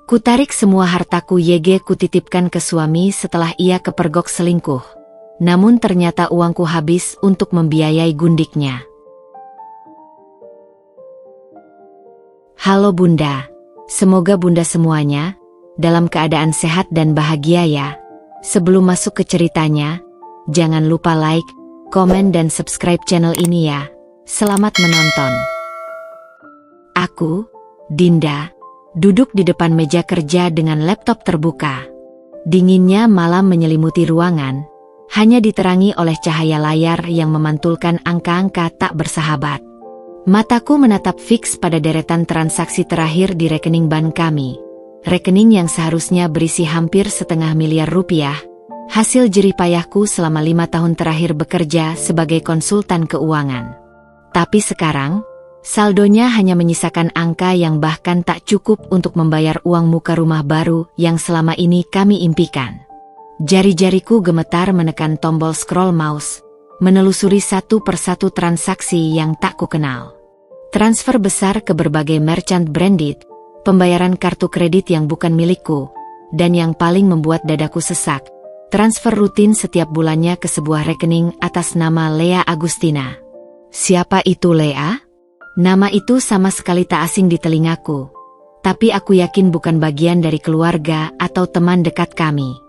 Kutarik semua hartaku YG kutitipkan ke suami setelah ia kepergok selingkuh. Namun ternyata uangku habis untuk membiayai gundiknya. Halo Bunda, semoga Bunda semuanya dalam keadaan sehat dan bahagia ya. Sebelum masuk ke ceritanya, jangan lupa like, komen dan subscribe channel ini ya. Selamat menonton. Aku, Dinda, duduk di depan meja kerja dengan laptop terbuka. Dinginnya malam menyelimuti ruangan, hanya diterangi oleh cahaya layar yang memantulkan angka-angka tak bersahabat. Mataku menatap fix pada deretan transaksi terakhir di rekening bank kami. Rekening yang seharusnya berisi hampir $500 miliar, hasil jerih payahku selama 5 tahun terakhir bekerja sebagai konsultan keuangan. Tapi sekarang, saldonya hanya menyisakan angka yang bahkan tak cukup untuk membayar uang muka rumah baru yang selama ini kami impikan. Jari-jariku gemetar menekan tombol scroll mouse, menelusuri satu persatu transaksi yang tak kukenal. Transfer besar ke berbagai merchant branded, pembayaran kartu kredit yang bukan milikku, dan yang paling membuat dadaku sesak, transfer rutin setiap bulannya ke sebuah rekening atas nama Lea Agustina. Siapa itu Lea? Nama itu sama sekali tak asing di telingaku, tapi aku yakin bukan bagian dari keluarga atau teman dekat kami.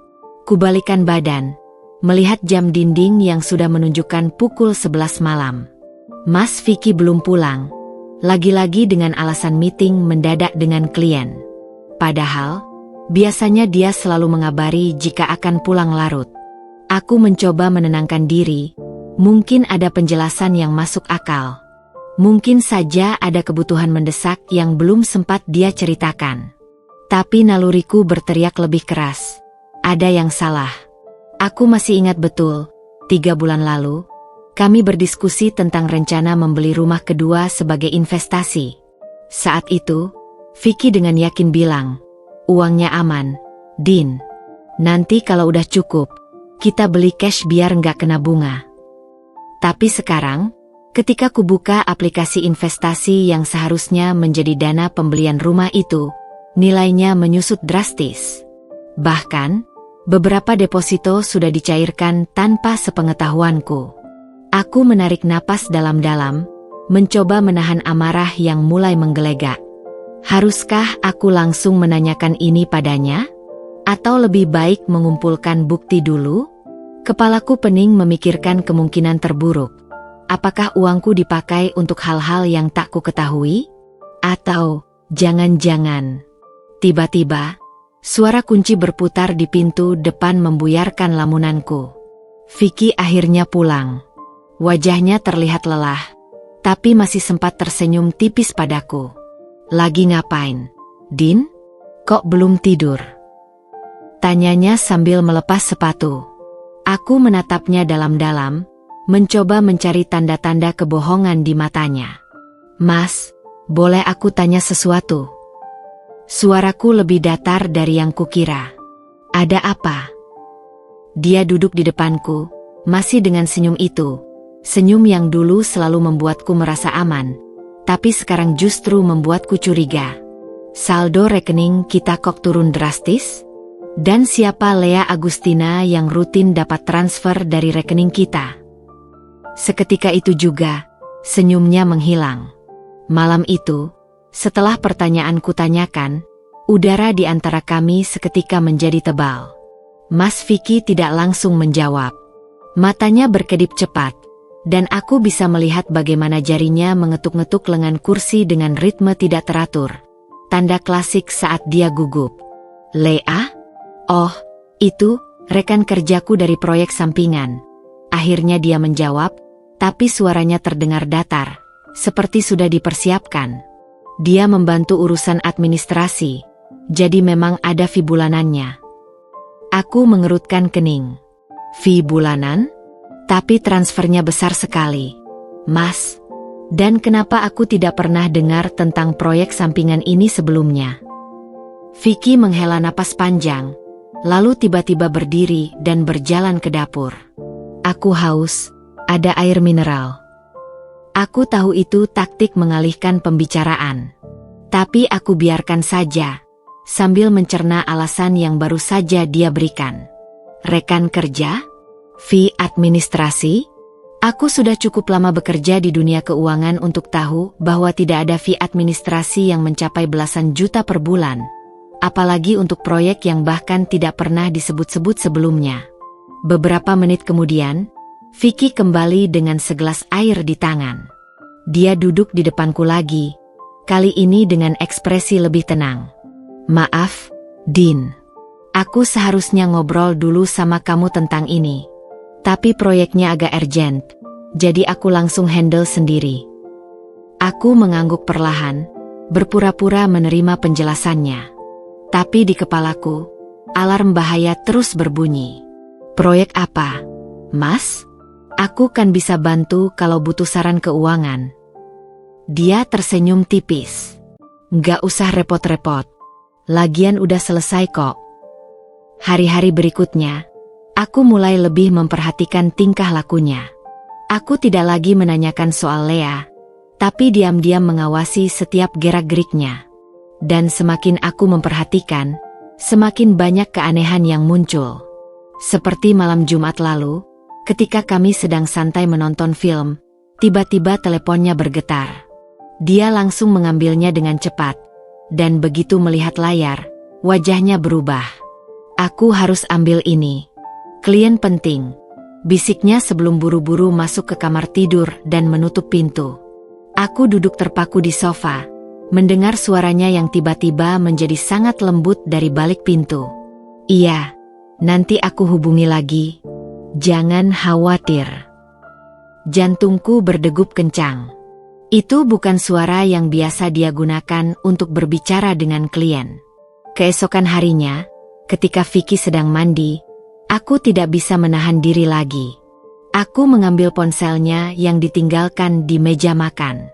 Kubalikan badan, melihat jam dinding yang sudah menunjukkan pukul 11 malam. Mas Vicky belum pulang. Lagi-lagi dengan alasan meeting mendadak dengan klien. Padahal, biasanya dia selalu mengabari jika akan pulang larut. Aku mencoba menenangkan diri, mungkin ada penjelasan yang masuk akal. Mungkin saja ada kebutuhan mendesak yang belum sempat dia ceritakan. Tapi naluriku berteriak lebih keras. Ada yang salah. Aku masih ingat betul, 3 bulan lalu, kami berdiskusi tentang rencana membeli rumah kedua sebagai investasi. Saat itu, Vicky dengan yakin bilang, uangnya aman, Din. Nanti kalau udah cukup, kita beli cash biar nggak kena bunga. Tapi sekarang, ketika kubuka aplikasi investasi yang seharusnya menjadi dana pembelian rumah itu, nilainya menyusut drastis. Bahkan, beberapa deposito sudah dicairkan tanpa sepengetahuanku. Aku menarik napas dalam-dalam, mencoba menahan amarah yang mulai menggelegak. Haruskah aku langsung menanyakan ini padanya? Atau lebih baik mengumpulkan bukti dulu? Kepalaku pening memikirkan kemungkinan terburuk. Apakah uangku dipakai untuk hal-hal yang tak kuketahui? Atau, jangan-jangan. Tiba-tiba, suara kunci berputar di pintu depan membuyarkan lamunanku. Vicky akhirnya pulang. Wajahnya terlihat lelah, tapi masih sempat tersenyum tipis padaku. Lagi ngapain, Din? Kok belum tidur? Tanyanya sambil melepas sepatu. Aku menatapnya dalam-dalam, mencoba mencari tanda-tanda kebohongan di matanya. Mas, boleh aku tanya sesuatu? Suaraku lebih datar dari yang kukira. Ada apa? Dia duduk di depanku, masih dengan senyum itu. Senyum yang dulu selalu membuatku merasa aman, tapi sekarang justru membuatku curiga. Saldo rekening kita kok turun drastis? Dan siapa Lea Agustina yang rutin dapat transfer dari rekening kita? Seketika itu juga, senyumnya menghilang. Malam itu, setelah pertanyaanku tanyakan, udara di antara kami seketika menjadi tebal. Mas Vicky tidak langsung menjawab. Matanya berkedip cepat, dan aku bisa melihat bagaimana jarinya mengetuk-ngetuk lengan kursi dengan ritme tidak teratur. Tanda klasik saat dia gugup. Lea? Oh, itu, rekan kerjaku dari proyek sampingan. Akhirnya dia menjawab, tapi suaranya terdengar datar, seperti sudah dipersiapkan. Dia membantu urusan administrasi, jadi memang ada fee bulanannya. Aku mengerutkan kening. Fee bulanan? Tapi transfernya besar sekali. Mas, dan kenapa aku tidak pernah dengar tentang proyek sampingan ini sebelumnya? Vicky menghela napas panjang, lalu tiba-tiba berdiri dan berjalan ke dapur. Aku haus, ada air mineral. Aku tahu itu taktik mengalihkan pembicaraan. Tapi aku biarkan saja. sambil mencerna alasan yang baru saja dia berikan. Rekan kerja? Fee administrasi? Aku sudah cukup lama bekerja di dunia keuangan untuk tahu bahwa tidak ada fee administrasi yang mencapai belasan juta per bulan. Apalagi untuk proyek yang bahkan tidak pernah disebut-sebut sebelumnya. Beberapa menit kemudian, Vicky kembali dengan segelas air di tangan. Dia duduk di depanku lagi, kali ini dengan ekspresi lebih tenang. Maaf, Din. Aku seharusnya ngobrol dulu sama kamu tentang ini. Tapi proyeknya agak urgent, jadi aku langsung handle sendiri. Aku mengangguk perlahan, berpura-pura menerima penjelasannya. Tapi di kepalaku, alarm bahaya terus berbunyi. Proyek apa, Mas? Aku kan bisa bantu kalau butuh saran keuangan. Dia tersenyum tipis. Nggak usah repot-repot. Lagian udah selesai kok. Hari-hari berikutnya, aku mulai lebih memperhatikan tingkah lakunya. Aku tidak lagi menanyakan soal Lea, tapi diam-diam mengawasi setiap gerak-geriknya. Dan semakin aku memperhatikan, semakin banyak keanehan yang muncul. Seperti malam Jumat lalu, ketika kami sedang santai menonton film, tiba-tiba teleponnya bergetar. Dia langsung mengambilnya dengan cepat, dan begitu melihat layar, wajahnya berubah. Aku harus ambil ini. Klien penting, bisiknya sebelum buru-buru masuk ke kamar tidur dan menutup pintu. Aku duduk terpaku di sofa, mendengar suaranya yang tiba-tiba menjadi sangat lembut dari balik pintu. Iya, nanti aku hubungi lagi. Jangan khawatir. Jantungku berdegup kencang. Itu bukan suara yang biasa dia gunakan untuk berbicara dengan klien. Keesokan harinya, ketika Vicky sedang mandi, aku tidak bisa menahan diri lagi. Aku mengambil ponselnya yang ditinggalkan di meja makan.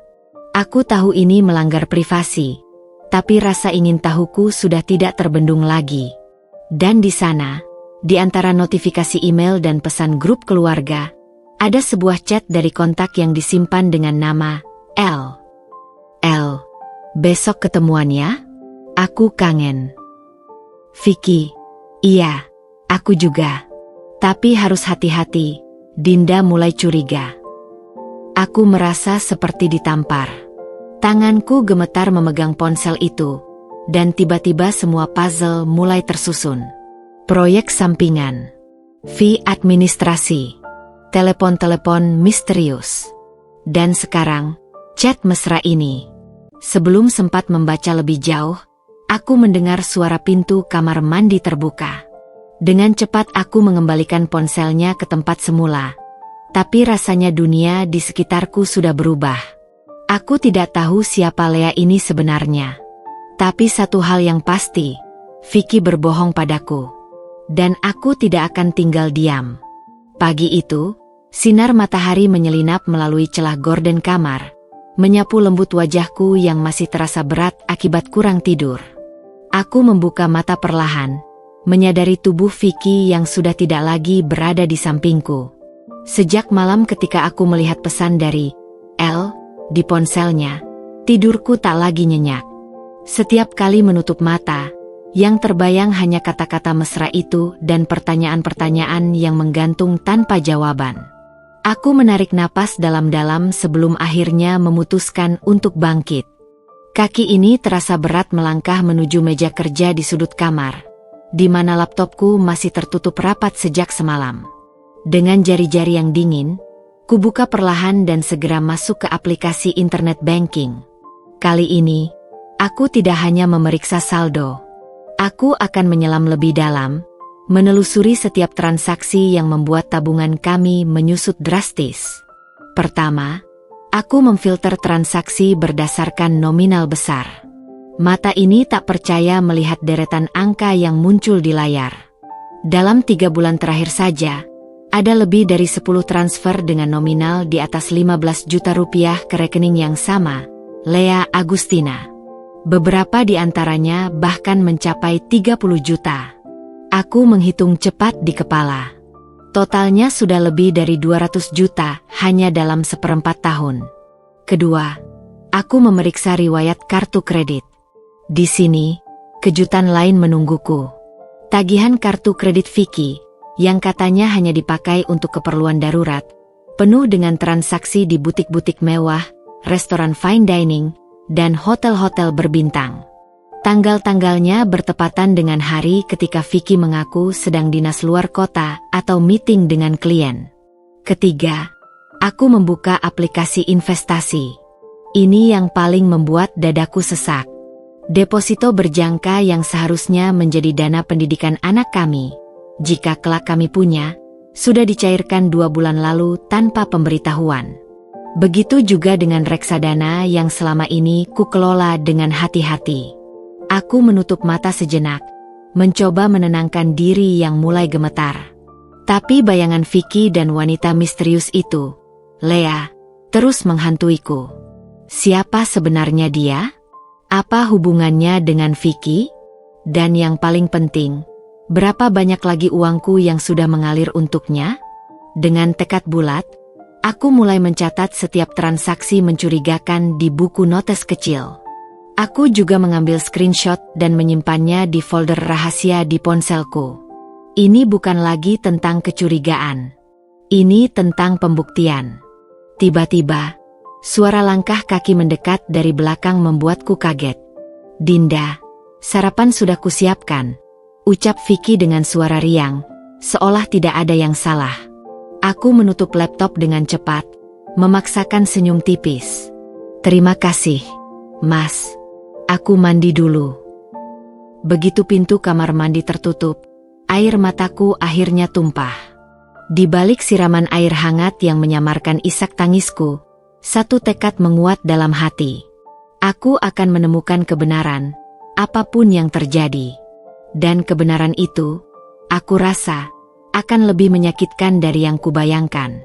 Aku tahu ini melanggar privasi, tapi rasa ingin tahuku sudah tidak terbendung lagi. Dan di sana, di antara notifikasi email dan pesan grup keluarga, ada sebuah chat dari kontak yang disimpan dengan nama L. Besok ketemuan ya? Aku kangen. Vicky, iya, aku juga. Tapi harus hati-hati, Dinda mulai curiga. Aku merasa seperti ditampar. Tanganku gemetar memegang ponsel itu, dan tiba-tiba semua puzzle mulai tersusun. Proyek sampingan, fee administrasi, telepon-telepon misterius. Dan sekarang, chat mesra ini. Sebelum sempat membaca lebih jauh, aku mendengar suara pintu kamar mandi terbuka. Dengan cepat aku mengembalikan ponselnya ke tempat semula. Tapi rasanya dunia di sekitarku sudah berubah. Aku tidak tahu siapa Lea ini sebenarnya. Tapi satu hal yang pasti, Vicky berbohong padaku. Dan aku tidak akan tinggal diam. Pagi itu, sinar matahari menyelinap melalui celah gorden kamar, menyapu lembut wajahku yang masih terasa berat akibat kurang tidur. Aku membuka mata perlahan, menyadari tubuh Vicky yang sudah tidak lagi berada di sampingku. Sejak malam ketika aku melihat pesan dari L di ponselnya, tidurku tak lagi nyenyak. Setiap kali menutup mata, yang terbayang hanya kata-kata mesra itu dan pertanyaan-pertanyaan yang menggantung tanpa jawaban. Aku menarik napas dalam-dalam sebelum akhirnya memutuskan untuk bangkit. Kaki ini terasa berat melangkah menuju meja kerja di sudut kamar, di mana laptopku masih tertutup rapat sejak semalam. Dengan jari-jari yang dingin, kubuka perlahan dan segera masuk ke aplikasi internet banking. Kali ini, aku tidak hanya memeriksa saldo. Aku akan menyelam lebih dalam, menelusuri setiap transaksi yang membuat tabungan kami menyusut drastis. Pertama, aku memfilter transaksi berdasarkan nominal besar. Mata ini tak percaya melihat deretan angka yang muncul di layar. Dalam 3 bulan terakhir saja, ada lebih dari 10 transfer dengan nominal di atas 15 juta rupiah ke rekening yang sama, Lea Agustina. Beberapa di antaranya bahkan mencapai 30 juta. Aku menghitung cepat di kepala. Totalnya sudah lebih dari 200 juta hanya dalam 1/4 tahun. Kedua, aku memeriksa riwayat kartu kredit. Di sini, kejutan lain menungguku. Tagihan kartu kredit Vicky, yang katanya hanya dipakai untuk keperluan darurat, penuh dengan transaksi di butik-butik mewah, restoran fine dining, dan hotel-hotel berbintang. Tanggal-tanggalnya bertepatan dengan hari ketika Vicky mengaku sedang dinas luar kota atau meeting dengan klien. Ketiga, aku membuka aplikasi investasi. Ini yang paling membuat dadaku sesak. Deposito berjangka yang seharusnya menjadi dana pendidikan anak kami, jika kelak kami punya, sudah dicairkan 2 bulan lalu tanpa pemberitahuan. Begitu juga dengan reksadana yang selama ini kukelola dengan hati-hati. Aku menutup mata sejenak, mencoba menenangkan diri yang mulai gemetar. Tapi bayangan Vicky dan wanita misterius itu, Lea, terus menghantuiku. Siapa sebenarnya dia? Apa hubungannya dengan Vicky? Dan yang paling penting, berapa banyak lagi uangku yang sudah mengalir untuknya? Dengan tekad bulat, aku mulai mencatat setiap transaksi mencurigakan di buku notes kecil. Aku juga mengambil screenshot dan menyimpannya di folder rahasia di ponselku. Ini bukan lagi tentang kecurigaan. Ini tentang pembuktian. Tiba-tiba, suara langkah kaki mendekat dari belakang membuatku kaget. Dinda, sarapan sudah kusiapkan, ucap Vicky dengan suara riang, seolah tidak ada yang salah. Aku menutup laptop dengan cepat, memaksakan senyum tipis. Terima kasih, Mas. Aku mandi dulu. Begitu pintu kamar mandi tertutup, air mataku akhirnya tumpah. Di balik siraman air hangat yang menyamarkan isak tangisku, satu tekad menguat dalam hati. Aku akan menemukan kebenaran, apapun yang terjadi. Dan kebenaran itu, aku rasa, akan lebih menyakitkan dari yang kubayangkan.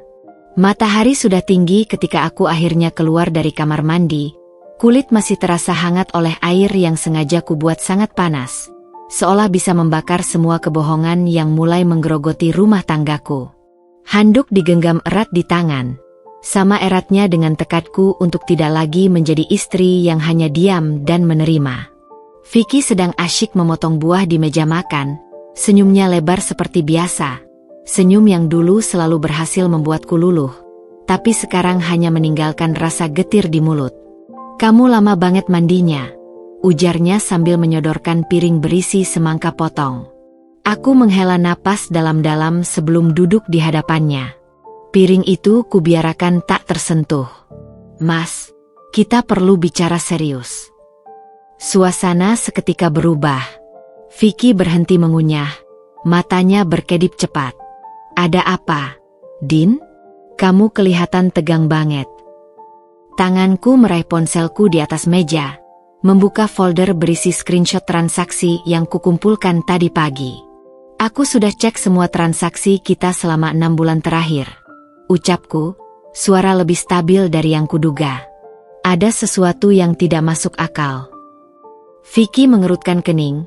Matahari sudah tinggi ketika aku akhirnya keluar dari kamar mandi. Kulit masih terasa hangat oleh air yang sengaja kubuat sangat panas, seolah bisa membakar semua kebohongan yang mulai menggerogoti rumah tanggaku. Handuk digenggam erat di tangan. Sama eratnya dengan tekadku untuk tidak lagi menjadi istri yang hanya diam dan menerima. Vicky sedang asyik memotong buah di meja makan, senyumnya lebar seperti biasa. Senyum yang dulu selalu berhasil membuatku luluh, tapi sekarang hanya meninggalkan rasa getir di mulut. Kamu lama banget mandinya, ujarnya sambil menyodorkan piring berisi semangka potong. Aku menghela napas dalam-dalam sebelum duduk di hadapannya. Piring itu kubiarkan tak tersentuh. Mas, kita perlu bicara serius. Suasana seketika berubah. Vicky berhenti mengunyah, matanya berkedip cepat. Ada apa, Din? Kamu kelihatan tegang banget. Tanganku meraih ponselku di atas meja, membuka folder berisi screenshot transaksi yang kukumpulkan tadi pagi. Aku sudah cek semua transaksi kita selama 6 bulan terakhir. Ucapku, suara lebih stabil dari yang kuduga. Ada sesuatu yang tidak masuk akal. Vicky mengerutkan kening,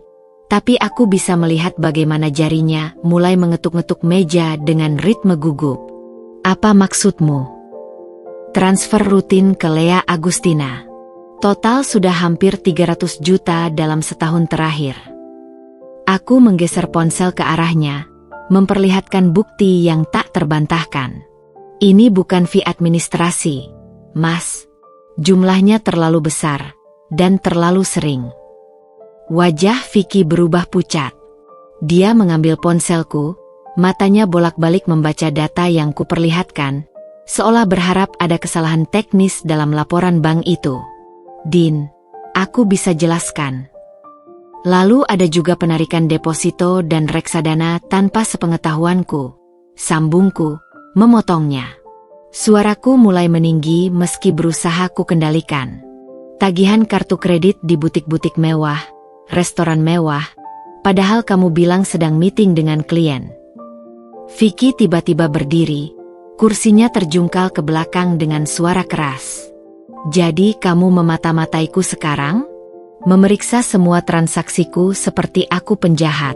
tapi aku bisa melihat bagaimana jarinya mulai mengetuk-ngetuk meja dengan ritme gugup. Apa maksudmu? Transfer rutin ke Lea Agustina. Total sudah hampir 300 juta dalam setahun terakhir. Aku menggeser ponsel ke arahnya, memperlihatkan bukti yang tak terbantahkan. Ini bukan fee administrasi, Mas. Jumlahnya terlalu besar, dan terlalu sering. Wajah Vicky berubah pucat. Dia mengambil ponselku, matanya bolak-balik membaca data yang kuperlihatkan, seolah berharap ada kesalahan teknis dalam laporan bank itu. Din, aku bisa jelaskan. Lalu ada juga penarikan deposito dan reksadana tanpa sepengetahuanku. Sambungku, memotongnya. Suaraku mulai meninggi meski berusaha ku kendalikan. Tagihan kartu kredit di butik-butik mewah, restoran mewah, padahal kamu bilang sedang meeting dengan klien. Vicky tiba-tiba berdiri. Kursinya terjungkal ke belakang dengan suara keras. Jadi kamu memata-mataiku sekarang? Memeriksa semua transaksiku seperti aku penjahat.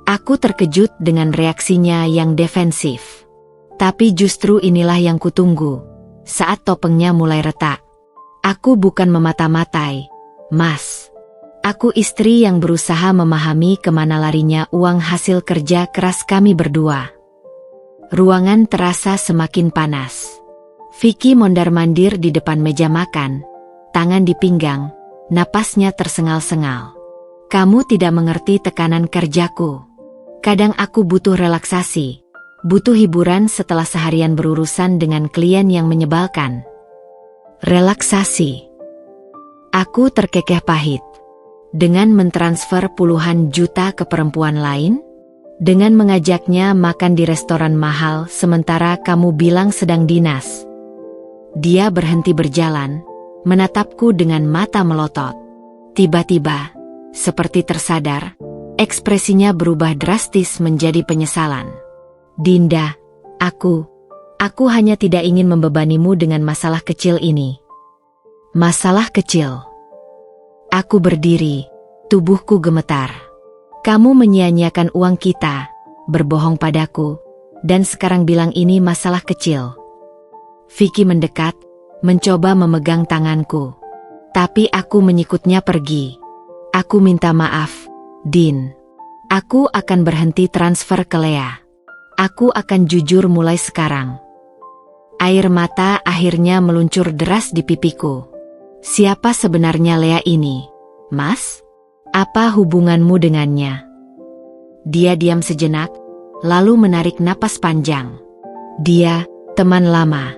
Aku terkejut dengan reaksinya yang defensif. Tapi justru inilah yang kutunggu. Saat topengnya mulai retak. Aku bukan memata-matai, Mas. Aku istri yang berusaha memahami kemana larinya uang hasil kerja keras kami berdua. Ruangan terasa semakin panas. Vicky mondar-mandir di depan meja makan, tangan di pinggang, napasnya tersengal-sengal. Kamu tidak mengerti tekanan kerjaku. Kadang aku butuh relaksasi, butuh hiburan setelah seharian berurusan dengan klien yang menyebalkan. Relaksasi. Aku terkekeh pahit. Dengan mentransfer puluhan juta ke perempuan lain? Dengan mengajaknya makan di restoran mahal sementara kamu bilang sedang dinas. Dia berhenti berjalan, menatapku dengan mata melotot. Tiba-tiba, seperti tersadar, ekspresinya berubah drastis menjadi penyesalan. Dinda, aku hanya tidak ingin membebanimu dengan masalah kecil ini. Masalah kecil. Aku berdiri, tubuhku gemetar. Kamu menyia-nyiakan uang kita, berbohong padaku, dan sekarang bilang ini masalah kecil. Vicky mendekat, mencoba memegang tanganku. Tapi aku menyikutnya pergi. Aku minta maaf, Din. Aku akan berhenti transfer ke Lea. Aku akan jujur mulai sekarang. Air mata akhirnya meluncur deras di pipiku. Siapa sebenarnya Lea ini, Mas? Apa hubunganmu dengannya? Dia diam sejenak, lalu menarik napas panjang. Dia, teman lama.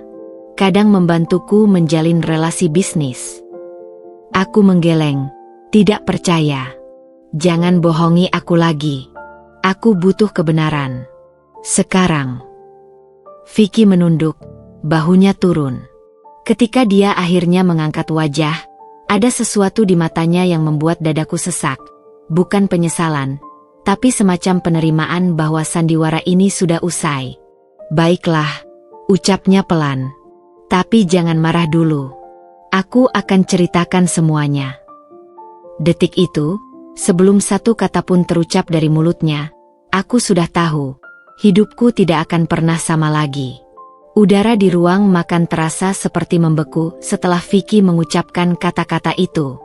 Kadang membantuku menjalin relasi bisnis. Aku menggeleng, tidak percaya. Jangan bohongi aku lagi. Aku butuh kebenaran. Sekarang. Vicky menunduk, bahunya turun. Ketika dia akhirnya mengangkat wajah, ada sesuatu di matanya yang membuat dadaku sesak. Bukan penyesalan, tapi semacam penerimaan bahwa sandiwara ini sudah usai. Baiklah, ucapnya pelan. Tapi jangan marah dulu. Aku akan ceritakan semuanya. Detik itu, sebelum satu kata pun terucap dari mulutnya, aku sudah tahu, hidupku tidak akan pernah sama lagi. Udara di ruang makan terasa seperti membeku setelah Vicky mengucapkan kata-kata itu.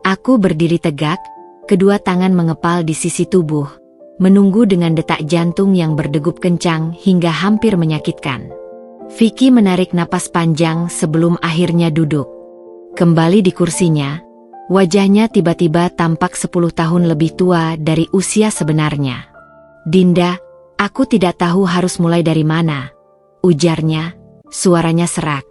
Aku berdiri tegak, kedua tangan mengepal di sisi tubuh, menunggu dengan detak jantung yang berdegup kencang hingga hampir menyakitkan. Vicky menarik napas panjang sebelum akhirnya duduk. Kembali di kursinya, wajahnya tiba-tiba tampak 10 tahun lebih tua dari usia sebenarnya. Dinda, aku tidak tahu harus mulai dari mana. Ujarnya, suaranya serak.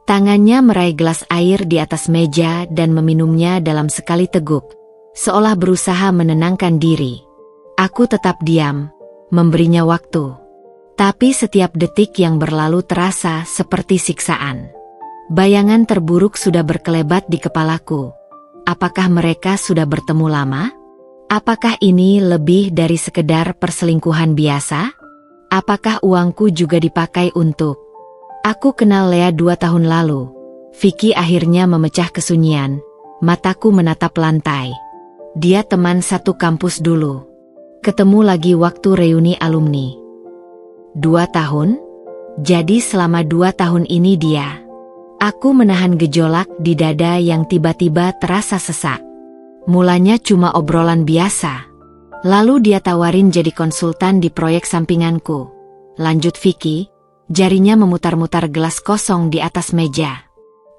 Tangannya meraih gelas air di atas meja dan meminumnya dalam sekali teguk, seolah berusaha menenangkan diri. Aku tetap diam, memberinya waktu. Tapi setiap detik yang berlalu terasa seperti siksaan. Bayangan terburuk sudah berkelebat di kepalaku. Apakah mereka sudah bertemu lama? Apakah ini lebih dari sekedar perselingkuhan biasa? Apakah uangku juga dipakai untuk... Aku kenal Lea 2 tahun lalu. Vicky akhirnya memecah kesunyian. Mataku menatap lantai. Dia teman satu kampus dulu. Ketemu lagi waktu reuni alumni. 2 tahun? Jadi selama 2 tahun ini dia. Aku menahan gejolak di dada yang tiba-tiba terasa sesak. Mulanya cuma obrolan biasa. Lalu dia tawarin jadi konsultan di proyek sampinganku. Lanjut Vicky, jarinya memutar-mutar gelas kosong di atas meja.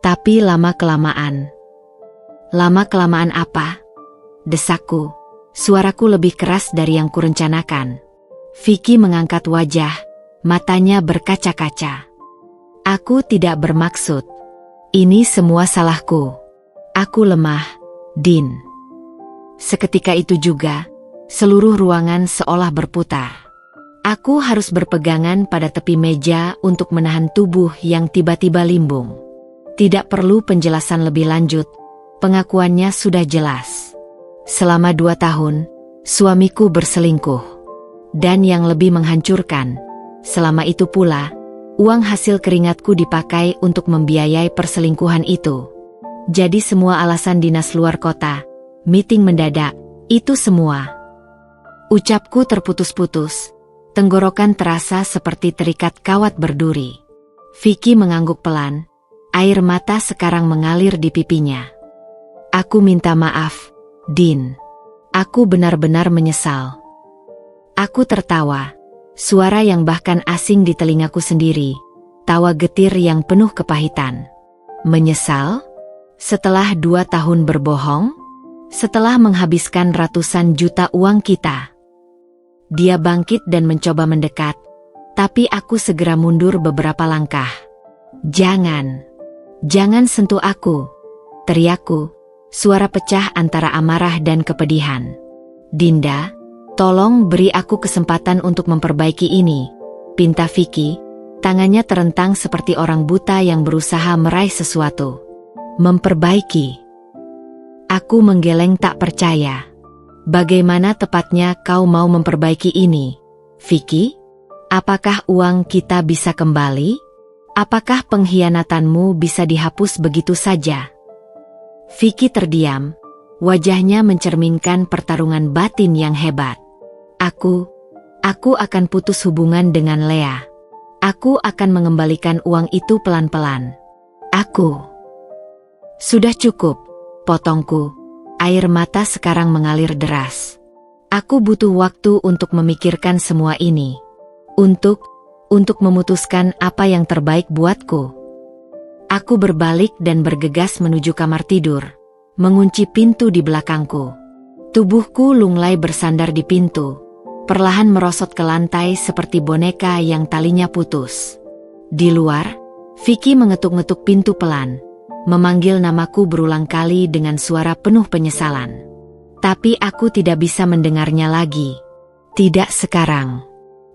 Tapi lama-kelamaan. Lama-kelamaan apa? Desakku. Suaraku lebih keras dari yang kurencanakan. Vicky mengangkat wajah, matanya berkaca-kaca. Aku tidak bermaksud. Ini semua salahku. Aku lemah, Din. Seketika itu juga, seluruh ruangan seolah berputar. Aku harus berpegangan pada tepi meja untuk menahan tubuh yang tiba-tiba limbung. Tidak perlu penjelasan lebih lanjut, pengakuannya sudah jelas. Selama 2 tahun, suamiku berselingkuh. Dan yang lebih menghancurkan, selama itu pula, uang hasil keringatku dipakai untuk membiayai perselingkuhan itu. Jadi semua alasan dinas luar kota, meeting mendadak, itu semua. Ucapku terputus-putus, tenggorokan terasa seperti terikat kawat berduri. Vicky mengangguk pelan, air mata sekarang mengalir di pipinya. Aku minta maaf, Din. Aku benar-benar menyesal. Aku tertawa. Suara yang bahkan asing di telingaku sendiri. Tawa getir yang penuh kepahitan. Menyesal? Setelah 2 tahun berbohong? Setelah menghabiskan ratusan juta uang kita? Dia bangkit dan mencoba mendekat. Tapi aku segera mundur beberapa langkah. Jangan. Jangan sentuh aku. Teriakku. Suara pecah antara amarah dan kepedihan. Dinda, tolong beri aku kesempatan untuk memperbaiki ini, pinta Vicky. Tangannya terentang seperti orang buta yang berusaha meraih sesuatu. Memperbaiki. Aku menggeleng tak percaya. Bagaimana tepatnya kau mau memperbaiki ini, Vicky? Apakah uang kita bisa kembali? Apakah pengkhianatanmu bisa dihapus begitu saja? Vicky terdiam. Wajahnya mencerminkan pertarungan batin yang hebat. Aku akan putus hubungan dengan Lea. Aku akan mengembalikan uang itu pelan-pelan. Sudah cukup, potongku. Air mata sekarang mengalir deras. Aku butuh waktu untuk memikirkan semua ini. Untuk memutuskan apa yang terbaik buatku. Aku berbalik dan bergegas menuju kamar tidur, mengunci pintu di belakangku. Tubuhku lunglai bersandar di pintu, perlahan merosot ke lantai seperti boneka yang talinya putus. Di luar, Vicky mengetuk-ngetuk pintu pelan, memanggil namaku berulang kali dengan suara penuh penyesalan. Tapi aku tidak bisa mendengarnya lagi. Tidak sekarang.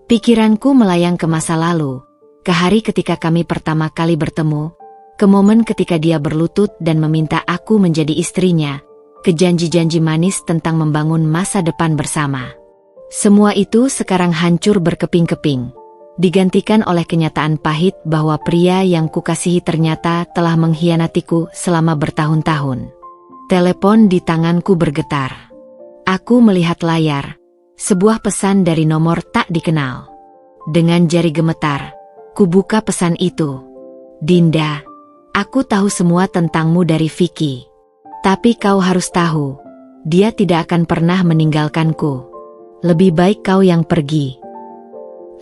Pikiranku melayang ke masa lalu, ke hari ketika kami pertama kali bertemu, ke momen ketika dia berlutut dan meminta aku menjadi istrinya, ke janji-janji manis tentang membangun masa depan bersama. Semua itu sekarang hancur berkeping-keping, digantikan oleh kenyataan pahit bahwa pria yang kukasihi ternyata telah mengkhianatiku selama bertahun-tahun. Telepon di tanganku bergetar. Aku melihat layar, sebuah pesan dari nomor tak dikenal. Dengan jari gemetar, kubuka pesan itu. Dinda, aku tahu semua tentangmu dari Vicky. Tapi kau harus tahu, dia tidak akan pernah meninggalkanku. Lebih baik kau yang pergi.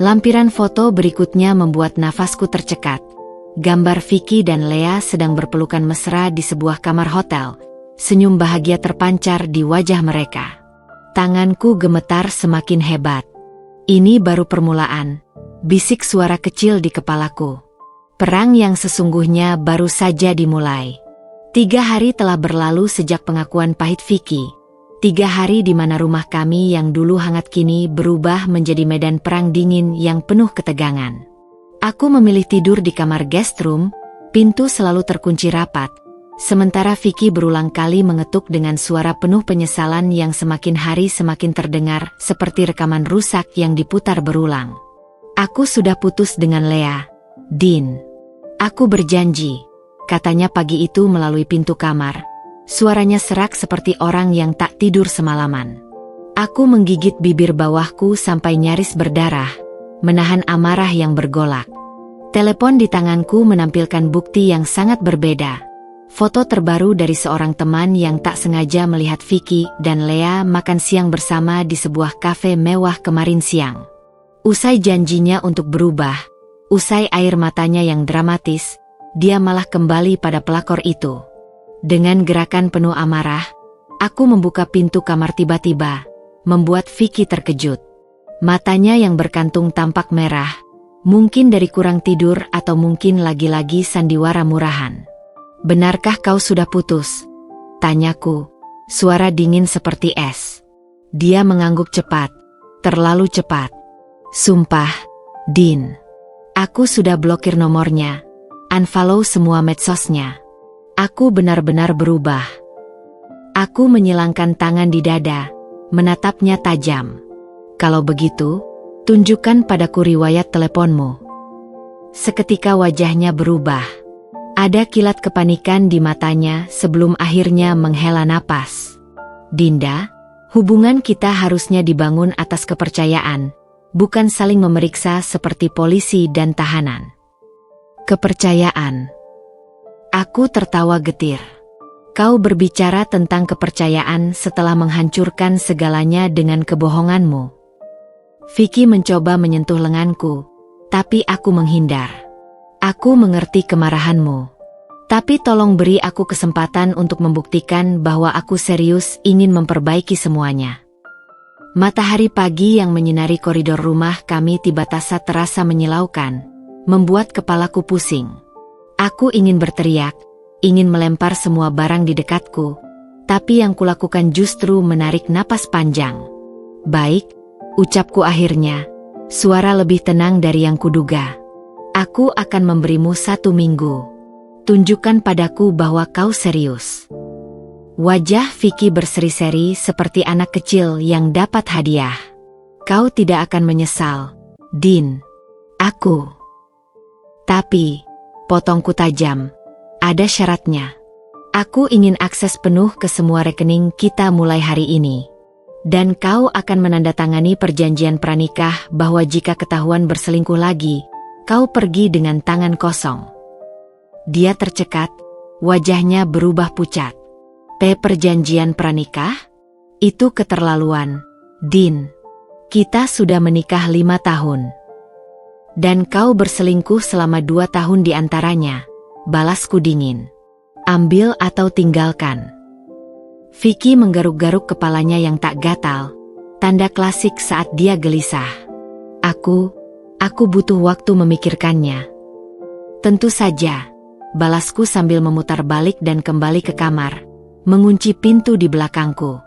Lampiran foto berikutnya membuat nafasku tercekat. Gambar Vicky dan Lea sedang berpelukan mesra di sebuah kamar hotel. Senyum bahagia terpancar di wajah mereka. Tanganku gemetar semakin hebat. Ini baru permulaan, bisik suara kecil di kepalaku. Perang yang sesungguhnya baru saja dimulai. 3 hari telah berlalu sejak pengakuan pahit Vicky. 3 hari di mana rumah kami yang dulu hangat kini berubah menjadi medan perang dingin yang penuh ketegangan. Aku memilih tidur di kamar guest room, pintu selalu terkunci rapat. Sementara Vicky berulang kali mengetuk dengan suara penuh penyesalan yang semakin hari semakin terdengar seperti rekaman rusak yang diputar berulang. Aku sudah putus dengan Lea, Din. Aku berjanji, katanya pagi itu melalui pintu kamar. Suaranya serak seperti orang yang tak tidur semalaman. Aku menggigit bibir bawahku sampai nyaris berdarah, menahan amarah yang bergolak. Telepon di tanganku menampilkan bukti yang sangat berbeda. Foto terbaru dari seorang teman yang tak sengaja melihat Vicky dan Lea makan siang bersama di sebuah kafe mewah kemarin siang. Usai janjinya untuk berubah, usai air matanya yang dramatis, dia malah kembali pada pelakor itu. Dengan gerakan penuh amarah, aku membuka pintu kamar tiba-tiba, membuat Vicky terkejut. Matanya yang berkantung tampak merah, mungkin dari kurang tidur atau mungkin lagi-lagi sandiwara murahan. Benarkah kau sudah putus? Tanyaku, suara dingin seperti es. Dia mengangguk cepat, terlalu cepat. Sumpah, Din. Aku sudah blokir nomornya, unfollow semua medsosnya. Aku benar-benar berubah. Aku menyilangkan tangan di dada, menatapnya tajam. Kalau begitu, tunjukkan padaku riwayat teleponmu. Seketika wajahnya berubah. Ada kilat kepanikan di matanya sebelum akhirnya menghela napas. Dinda, hubungan kita harusnya dibangun atas kepercayaan, bukan saling memeriksa seperti polisi dan tahanan. Kepercayaan. Aku tertawa getir. Kau berbicara tentang kepercayaan setelah menghancurkan segalanya dengan kebohonganmu. Vicky mencoba menyentuh lenganku, tapi aku menghindar. Aku mengerti kemarahanmu. Tapi tolong beri aku kesempatan untuk membuktikan bahwa aku serius ingin memperbaiki semuanya. Matahari pagi yang menyinari koridor rumah kami tiba-tiba terasa menyilaukan, membuat kepalaku pusing. Aku ingin berteriak, ingin melempar semua barang di dekatku, tapi yang kulakukan justru menarik napas panjang. Baik, ucapku akhirnya, suara lebih tenang dari yang kuduga. Aku akan memberimu 1 minggu. Tunjukkan padaku bahwa kau serius. Wajah Vicky berseri-seri seperti anak kecil yang dapat hadiah. Kau tidak akan menyesal, Din. Aku. Tapi, potongku tajam. Ada syaratnya. Aku ingin akses penuh ke semua rekening kita mulai hari ini. Dan kau akan menandatangani perjanjian pranikah bahwa jika ketahuan berselingkuh lagi, kau pergi dengan tangan kosong. Dia tercekat, wajahnya berubah pucat. Perjanjian pranikah? Itu keterlaluan, Din. Kita sudah menikah 5 tahun. Dan kau berselingkuh selama 2 tahun di antaranya, balasku dingin. Ambil atau tinggalkan. Vicky menggaruk-garuk kepalanya yang tak gatal, tanda klasik saat dia gelisah. Aku butuh waktu memikirkannya. Tentu saja, balasku sambil memutar balik dan kembali ke kamar, mengunci pintu di belakangku.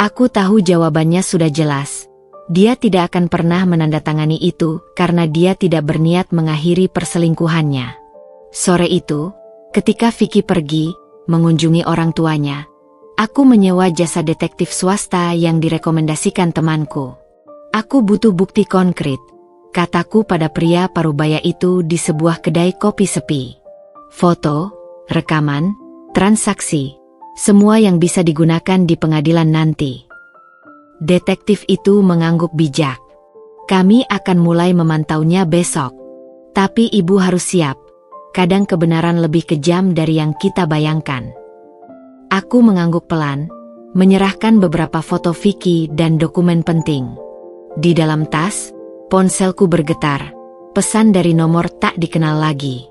Aku tahu jawabannya sudah jelas. Dia tidak akan pernah menandatangani itu karena dia tidak berniat mengakhiri perselingkuhannya. Sore itu, ketika Vicky pergi, mengunjungi orang tuanya, aku menyewa jasa detektif swasta yang direkomendasikan temanku. Aku butuh bukti konkret, kataku pada pria parubaya itu di sebuah kedai kopi sepi. Foto, rekaman, transaksi, semua yang bisa digunakan di pengadilan nanti. Detektif itu mengangguk bijak. Kami akan mulai memantaunya besok. Tapi ibu harus siap. Kadang kebenaran lebih kejam dari yang kita bayangkan. Aku mengangguk pelan, menyerahkan beberapa foto Vicky dan dokumen penting. Di dalam tas, ponselku bergetar. Pesan dari nomor tak dikenal lagi.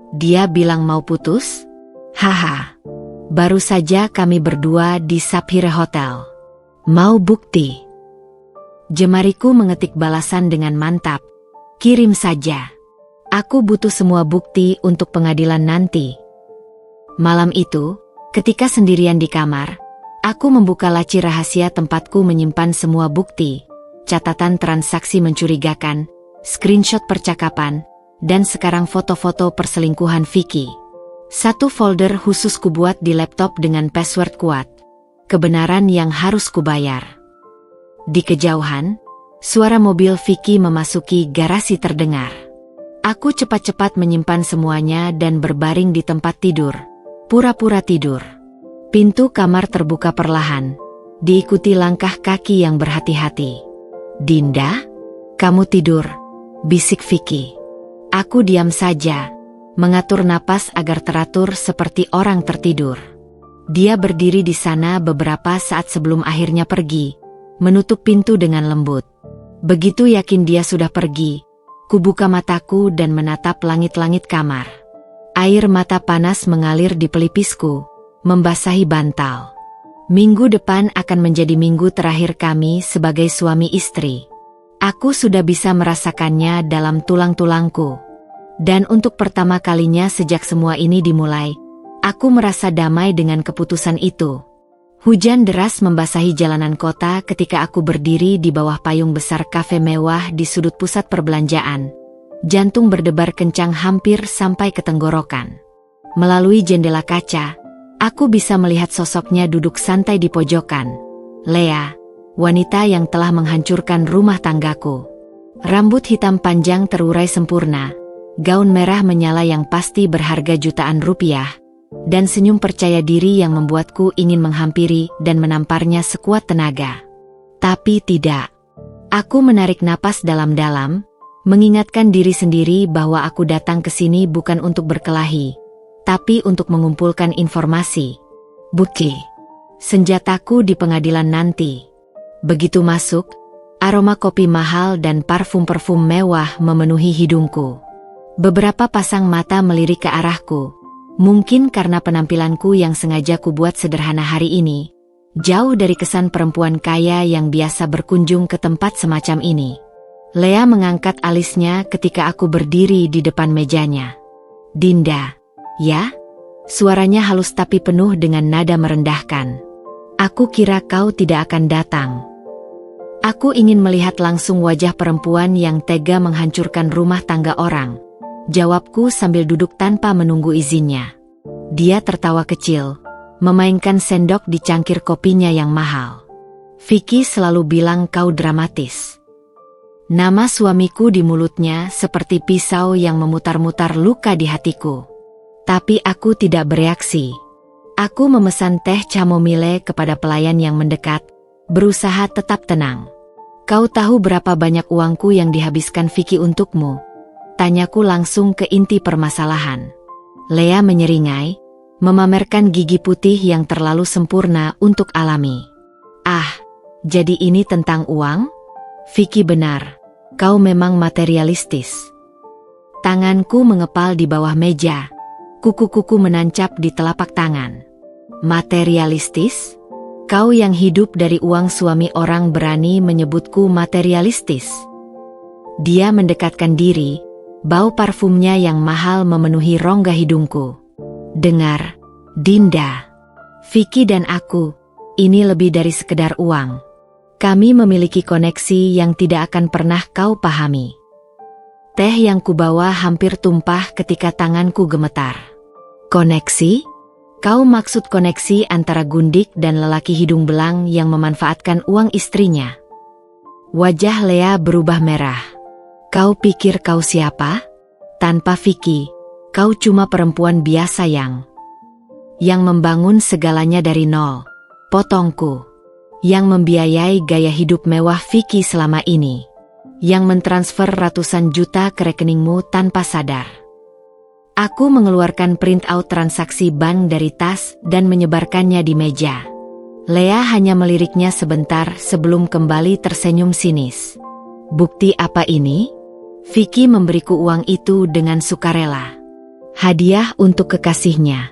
Dia bilang mau putus? Haha. Baru saja kami berdua di Sapphire Hotel. Mau bukti? Jemariku mengetik balasan dengan mantap. Kirim saja. Aku butuh semua bukti untuk pengadilan nanti. Malam itu, ketika sendirian di kamar, aku membuka laci rahasia tempatku menyimpan semua bukti, catatan transaksi mencurigakan, screenshot percakapan, dan sekarang foto-foto perselingkuhan Vicky. Satu folder khusus kubuat di laptop dengan password kuat. Kebenaran yang harus kubayar. Di kejauhan, suara mobil Vicky memasuki garasi terdengar. Aku cepat-cepat menyimpan semuanya dan berbaring di tempat tidur. Pura-pura tidur. Pintu kamar terbuka perlahan, diikuti langkah kaki yang berhati-hati. Dinda, kamu tidur, bisik Vicky. Aku diam saja, mengatur napas agar teratur seperti orang tertidur. Dia berdiri di sana beberapa saat sebelum akhirnya pergi, menutup pintu dengan lembut. Begitu yakin dia sudah pergi, kubuka mataku dan menatap langit-langit kamar. Air mata panas mengalir di pelipisku, membasahi bantal. Minggu depan akan menjadi minggu terakhir kami sebagai suami istri. Aku sudah bisa merasakannya dalam tulang-tulangku. Dan untuk pertama kalinya sejak semua ini dimulai, aku merasa damai dengan keputusan itu. Hujan deras membasahi jalanan kota ketika aku berdiri di bawah payung besar kafe mewah di sudut pusat perbelanjaan. Jantung berdebar kencang hampir sampai ke tenggorokan. Melalui jendela kaca, aku bisa melihat sosoknya duduk santai di pojokan. Lea, wanita yang telah menghancurkan rumah tanggaku. Rambut hitam panjang terurai sempurna, gaun merah menyala yang pasti berharga jutaan rupiah, dan senyum percaya diri yang membuatku ingin menghampiri dan menamparnya sekuat tenaga. Tapi tidak. Aku menarik napas dalam-dalam, mengingatkan diri sendiri bahwa aku datang ke sini bukan untuk berkelahi, tapi untuk mengumpulkan informasi. Buki. Senjataku di pengadilan nanti. Begitu masuk, aroma kopi mahal dan parfum-parfum mewah memenuhi hidungku. Beberapa pasang mata melirik ke arahku. Mungkin karena penampilanku yang sengaja kubuat sederhana hari ini. Jauh dari kesan perempuan kaya yang biasa berkunjung ke tempat semacam ini. Lea mengangkat alisnya ketika aku berdiri di depan mejanya. Dinda, ya? Suaranya halus tapi penuh dengan nada merendahkan. Aku kira kau tidak akan datang. Aku ingin melihat langsung wajah perempuan yang tega menghancurkan rumah tangga orang. Jawabku sambil duduk tanpa menunggu izinnya. Dia tertawa kecil, memainkan sendok di cangkir kopinya yang mahal. Vicky selalu bilang kau dramatis. Nama suamiku di mulutnya seperti pisau yang memutar-mutar luka di hatiku. Tapi aku tidak bereaksi. Aku memesan teh chamomile kepada pelayan yang mendekat, berusaha tetap tenang. Kau tahu berapa banyak uangku yang dihabiskan Vicky untukmu? Tanyaku langsung ke inti permasalahan. Lea menyeringai, memamerkan gigi putih yang terlalu sempurna untuk alami. Ah, jadi ini tentang uang? Vicky benar, kau memang materialistis. Tanganku mengepal di bawah meja. Kuku-kuku menancap di telapak tangan. Materialistis? Kau yang hidup dari uang suami orang berani menyebutku materialistis. Dia mendekatkan diri, bau parfumnya yang mahal memenuhi rongga hidungku. Dengar, Dinda. Vicky dan aku, ini lebih dari sekedar uang. Kami memiliki koneksi yang tidak akan pernah kau pahami. Teh yang kubawa hampir tumpah ketika tanganku gemetar. Koneksi? Kau maksud koneksi antara Gundik dan lelaki hidung belang yang memanfaatkan uang istrinya? Wajah Lea berubah merah. Kau pikir kau siapa? Tanpa Vicky, kau cuma perempuan biasa yang membangun segalanya dari nol. Potongku. Yang membiayai gaya hidup mewah Vicky selama ini. Yang mentransfer ratusan juta ke rekeningmu tanpa sadar. Aku mengeluarkan printout transaksi bank dari tas dan menyebarkannya di meja. Lea hanya meliriknya sebentar sebelum kembali tersenyum sinis. Bukti apa ini? Vicky memberiku uang itu dengan sukarela. Hadiah untuk kekasihnya.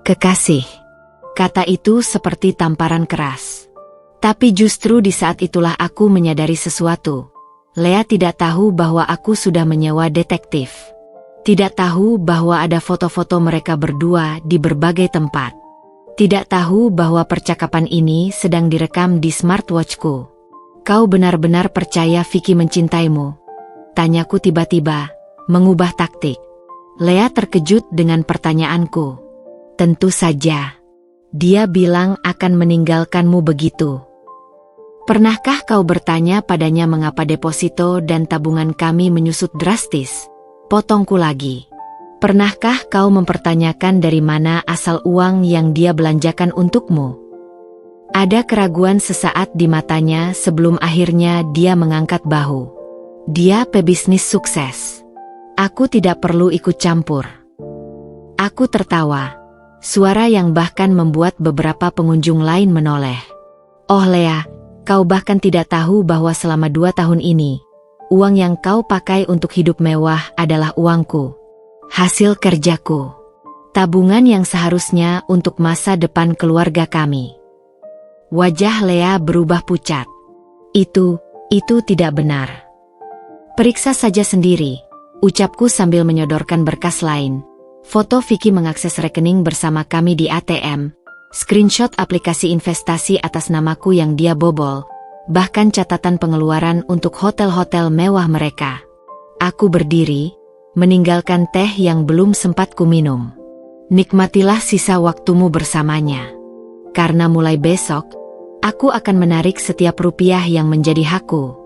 Kekasih. Kata itu seperti tamparan keras. Tapi justru di saat itulah aku menyadari sesuatu. Lea tidak tahu bahwa aku sudah menyewa detektif. Tidak tahu bahwa ada foto-foto mereka berdua di berbagai tempat. Tidak tahu bahwa percakapan ini sedang direkam di smartwatchku. Kau benar-benar percaya Vicky mencintaimu? Tanyaku tiba-tiba, mengubah taktik. Lea terkejut dengan pertanyaanku. Tentu saja. Dia bilang akan meninggalkanmu begitu. Pernahkah kau bertanya padanya mengapa deposito dan tabungan kami menyusut drastis? Potongku lagi. Pernahkah kau mempertanyakan dari mana asal uang yang dia belanjakan untukmu? Ada keraguan sesaat di matanya sebelum akhirnya dia mengangkat bahu. Dia pebisnis sukses. Aku tidak perlu ikut campur. Aku tertawa. Suara yang bahkan membuat beberapa pengunjung lain menoleh. Oh Lea, kau bahkan tidak tahu bahwa selama 2 tahun ini, uang yang kau pakai untuk hidup mewah adalah uangku. Hasil kerjaku. Tabungan yang seharusnya untuk masa depan keluarga kami. Wajah Lea berubah pucat. Itu tidak benar. Periksa saja sendiri, ucapku sambil menyodorkan berkas lain. Foto Vicky mengakses rekening bersama kami di ATM, screenshot aplikasi investasi atas namaku yang dia bobol, bahkan catatan pengeluaran untuk hotel-hotel mewah mereka. Aku berdiri, meninggalkan teh yang belum sempat kuminum. Nikmatilah sisa waktumu bersamanya. Karena mulai besok, aku akan menarik setiap rupiah yang menjadi hakku.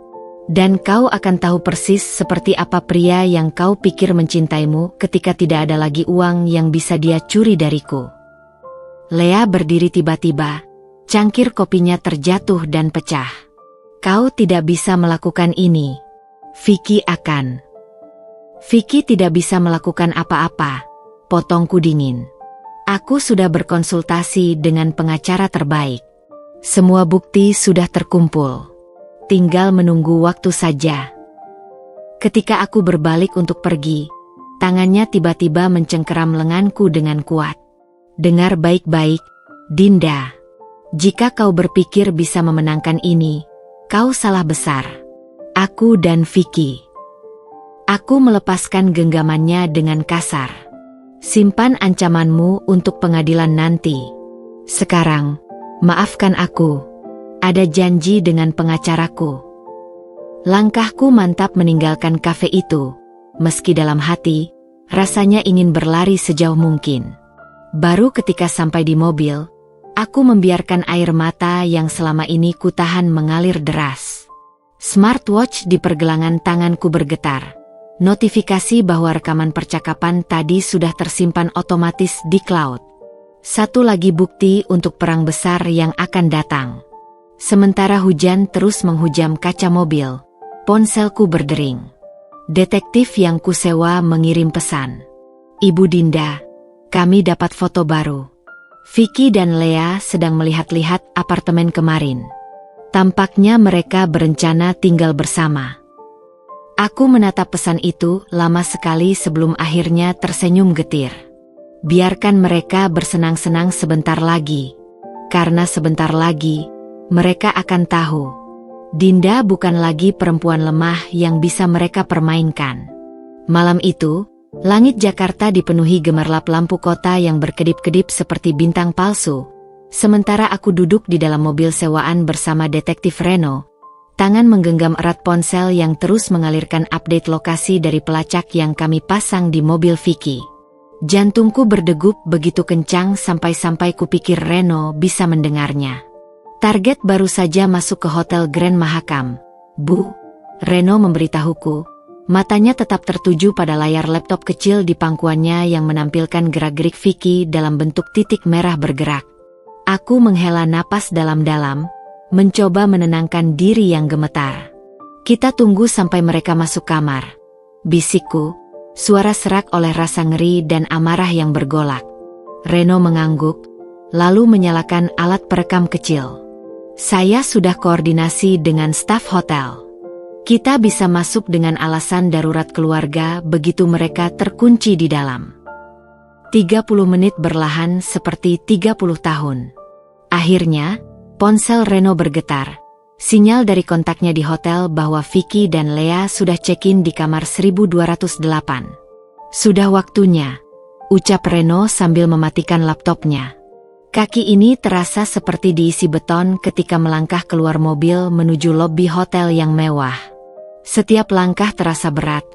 Dan kau akan tahu persis seperti apa pria yang kau pikir mencintaimu ketika tidak ada lagi uang yang bisa dia curi dariku. Lea berdiri tiba-tiba, cangkir kopinya terjatuh dan pecah. Kau tidak bisa melakukan ini. Vicky tidak bisa melakukan apa-apa, potongku dingin. Aku sudah berkonsultasi dengan pengacara terbaik. Semua bukti sudah terkumpul. Tinggal menunggu waktu saja. Ketika aku berbalik untuk pergi, tangannya tiba-tiba mencengkeram lenganku dengan kuat. Dengar baik-baik, Dinda. Jika kau berpikir bisa memenangkan ini, kau salah besar. Aku dan Vicky. Aku melepaskan genggamannya dengan kasar. Simpan ancamanmu untuk pengadilan nanti. Sekarang, maafkan aku. Ada janji dengan pengacaraku. Langkahku mantap meninggalkan kafe itu. Meski dalam hati, rasanya ingin berlari sejauh mungkin. Baru ketika sampai di mobil, aku membiarkan air mata yang selama ini kutahan mengalir deras. Smartwatch di pergelangan tanganku bergetar. Notifikasi bahwa rekaman percakapan tadi sudah tersimpan otomatis di cloud. Satu lagi bukti untuk perang besar yang akan datang. Sementara hujan terus menghujam kaca mobil, ponselku berdering. Detektif yang kusewa mengirim pesan. Ibu Dinda, kami dapat foto baru. Vicky dan Lea sedang melihat-lihat apartemen kemarin. Tampaknya mereka berencana tinggal bersama. Aku menatap pesan itu lama sekali sebelum akhirnya tersenyum getir. Biarkan mereka bersenang-senang sebentar lagi. Karena sebentar lagi, mereka akan tahu. Dinda bukan lagi perempuan lemah yang bisa mereka permainkan. Malam itu, langit Jakarta dipenuhi gemerlap lampu kota yang berkedip-kedip seperti bintang palsu. Sementara aku duduk di dalam mobil sewaan bersama detektif Reno, tangan menggenggam erat ponsel yang terus mengalirkan update lokasi dari pelacak yang kami pasang di mobil Vicky. Jantungku berdegup begitu kencang sampai-sampai kupikir Reno bisa mendengarnya. Target baru saja masuk ke Hotel Grand Mahakam. Bu, Reno memberitahuku. Matanya tetap tertuju pada layar laptop kecil di pangkuannya yang menampilkan gerak-gerik Vicky dalam bentuk titik merah bergerak. Aku menghela napas dalam-dalam, mencoba menenangkan diri yang gemetar. Kita tunggu sampai mereka masuk kamar. Bisikku, suara serak oleh rasa ngeri dan amarah yang bergolak. Reno mengangguk, lalu menyalakan alat perekam kecil. Saya sudah koordinasi dengan staf hotel. Kita bisa masuk dengan alasan darurat keluarga begitu mereka terkunci di dalam. 30 menit berlahan seperti 30 tahun. Akhirnya, ponsel Reno bergetar. Sinyal dari kontaknya di hotel bahwa Vicky dan Lea sudah check-in di kamar 1208. Sudah waktunya, ucap Reno sambil mematikan laptopnya. Kaki ini terasa seperti diisi beton ketika melangkah keluar mobil menuju lobi hotel yang mewah. Setiap langkah terasa berat,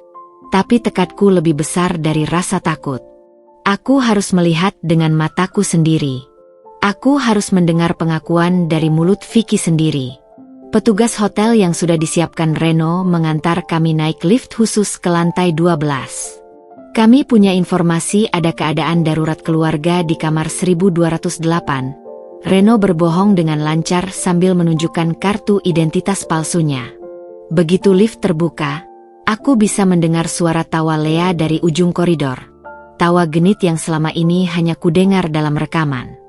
tapi tekadku lebih besar dari rasa takut. Aku harus melihat dengan mataku sendiri. Aku harus mendengar pengakuan dari mulut Vicky sendiri. Petugas hotel yang sudah disiapkan Reno mengantar kami naik lift khusus ke lantai 12. Kami punya informasi ada keadaan darurat keluarga di kamar 1208. Reno berbohong dengan lancar sambil menunjukkan kartu identitas palsunya. Begitu lift terbuka, aku bisa mendengar suara tawa Lea dari ujung koridor. Tawa genit yang selama ini hanya kudengar dalam rekaman.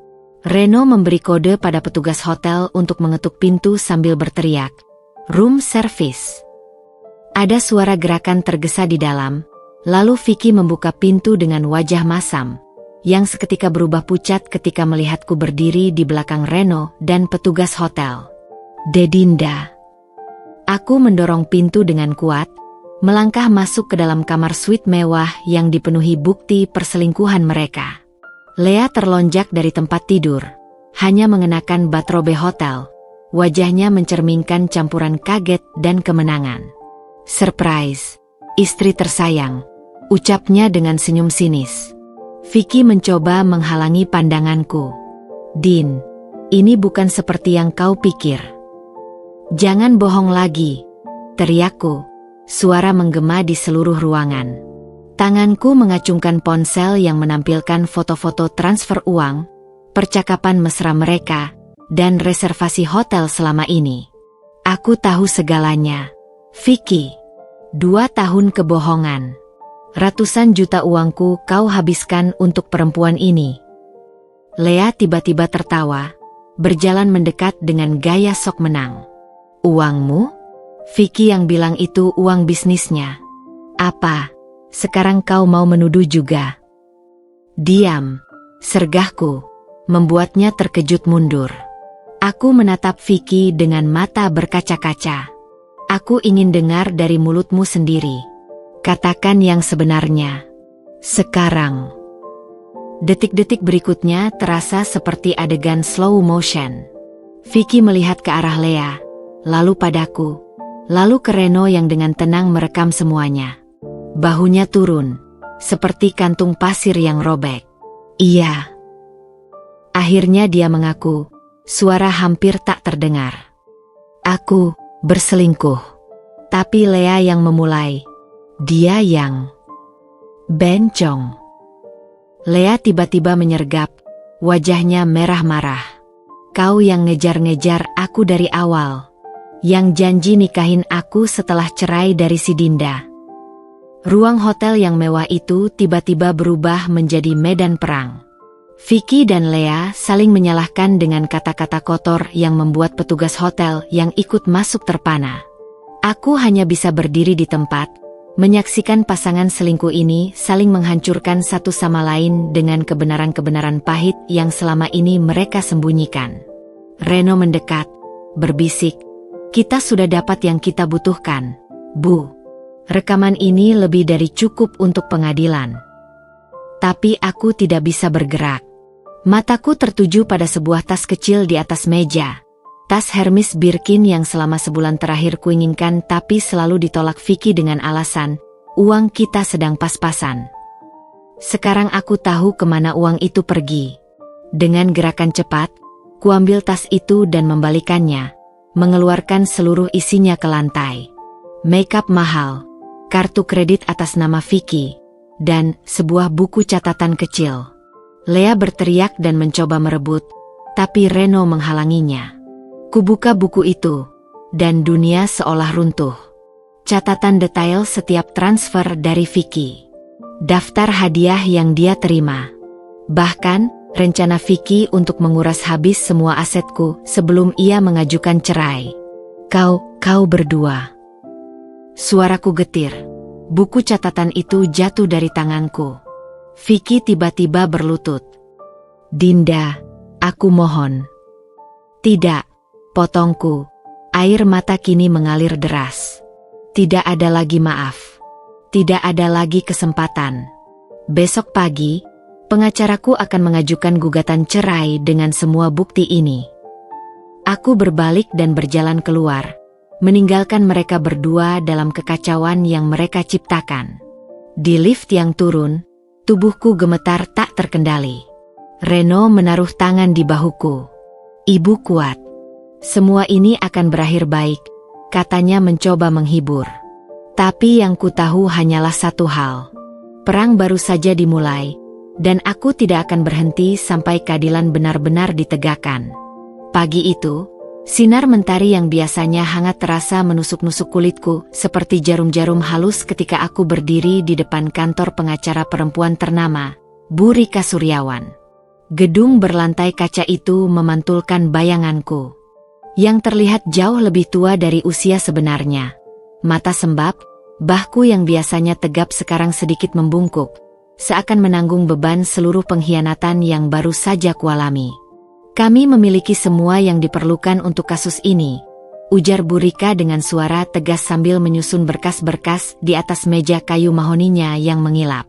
Reno memberi kode pada petugas hotel untuk mengetuk pintu sambil berteriak, "Room service." Ada suara gerakan tergesa di dalam. Lalu Vicky membuka pintu dengan wajah masam, yang seketika berubah pucat ketika melihatku berdiri di belakang Reno dan petugas hotel. Dinda. Aku mendorong pintu dengan kuat, melangkah masuk ke dalam kamar suite mewah yang dipenuhi bukti perselingkuhan mereka. Lea terlonjak dari tempat tidur, hanya mengenakan bathrobe hotel. Wajahnya mencerminkan campuran kaget dan kemenangan. "Surprise, istri tersayang," ucapnya dengan senyum sinis. Vicky mencoba menghalangi pandanganku. "Din, ini bukan seperti yang kau pikir." "Jangan bohong lagi," teriakku. Suara menggema di seluruh ruangan. Tanganku mengacungkan ponsel yang menampilkan foto-foto transfer uang, percakapan mesra mereka, dan reservasi hotel selama ini. Aku tahu segalanya. Vicky, 2 tahun kebohongan. Ratusan juta uangku kau habiskan untuk perempuan ini. Lea tiba-tiba tertawa, berjalan mendekat dengan gaya sok menang. Uangmu? Vicky yang bilang itu uang bisnisnya. Apa? Sekarang kau mau menuduh juga? Diam, sergahku, membuatnya terkejut mundur. Aku menatap Vicky dengan mata berkaca-kaca. Aku ingin dengar dari mulutmu sendiri. Katakan yang sebenarnya. Sekarang. Detik-detik berikutnya terasa seperti adegan slow motion. Vicky melihat ke arah Lea, lalu padaku, lalu ke Reno yang dengan tenang merekam semuanya. Bahunya turun, seperti kantung pasir yang robek. Iya. Akhirnya dia mengaku, suara hampir tak terdengar. Aku berselingkuh. Tapi Lea yang memulai. Dia yang bencong. Lea tiba-tiba menyergap, wajahnya merah marah. Kau yang ngejar-ngejar aku dari awal. Yang janji nikahin aku setelah cerai dari si Dinda. Ruang hotel yang mewah itu tiba-tiba berubah menjadi medan perang. Vicky dan Lea saling menyalahkan dengan kata-kata kotor yang membuat petugas hotel yang ikut masuk terpana. Aku hanya bisa berdiri di tempat, menyaksikan pasangan selingkuh ini saling menghancurkan satu sama lain dengan kebenaran-kebenaran pahit yang selama ini mereka sembunyikan. Reno mendekat, berbisik, kita sudah dapat yang kita butuhkan, Bu. Rekaman ini lebih dari cukup untuk pengadilan. Tapi aku tidak bisa bergerak. Mataku tertuju pada sebuah tas kecil di atas meja. Tas Hermes Birkin yang selama sebulan terakhir kuinginkan tapi selalu ditolak Vicky dengan alasan, uang kita sedang pas-pasan. Sekarang aku tahu kemana uang itu pergi. Dengan gerakan cepat, kuambil tas itu dan membalikannya, mengeluarkan seluruh isinya ke lantai. Makeup mahal, kartu kredit atas nama Vicky, dan sebuah buku catatan kecil. Lea berteriak dan mencoba merebut, tapi Reno menghalanginya. Kubuka buku itu, dan dunia seolah runtuh. Catatan detail setiap transfer dari Vicky. Daftar hadiah yang dia terima. Bahkan, rencana Vicky untuk menguras habis semua asetku sebelum ia mengajukan cerai. Kau berdua. Suaraku getir. Buku catatan itu jatuh dari tanganku. Vicky tiba-tiba berlutut. Dinda, aku mohon. Tidak. Potongku, air mata kini mengalir deras. Tidak ada lagi maaf. Tidak ada lagi kesempatan. Besok pagi, pengacaraku akan mengajukan gugatan cerai dengan semua bukti ini. Aku berbalik dan berjalan keluar, meninggalkan mereka berdua dalam kekacauan yang mereka ciptakan. Di lift yang turun, tubuhku gemetar tak terkendali. Reno menaruh tangan di bahuku. Ibu kuat. Semua ini akan berakhir baik, katanya mencoba menghibur. Tapi yang ku tahu hanyalah satu hal. Perang baru saja dimulai, dan aku tidak akan berhenti sampai keadilan benar-benar ditegakkan. Pagi itu, sinar mentari yang biasanya hangat terasa menusuk-nusuk kulitku seperti jarum-jarum halus ketika aku berdiri di depan kantor pengacara perempuan ternama, Bu Rika Suryawan. Gedung berlantai kaca itu memantulkan bayanganku. Yang terlihat jauh lebih tua dari usia sebenarnya. Mata sembab, bahku yang biasanya tegap sekarang sedikit membungkuk, seakan menanggung beban seluruh pengkhianatan yang baru saja kualami. Kami memiliki semua yang diperlukan untuk kasus ini, ujar Bu Rika dengan suara tegas sambil menyusun berkas-berkas di atas meja kayu mahoninya yang mengilap.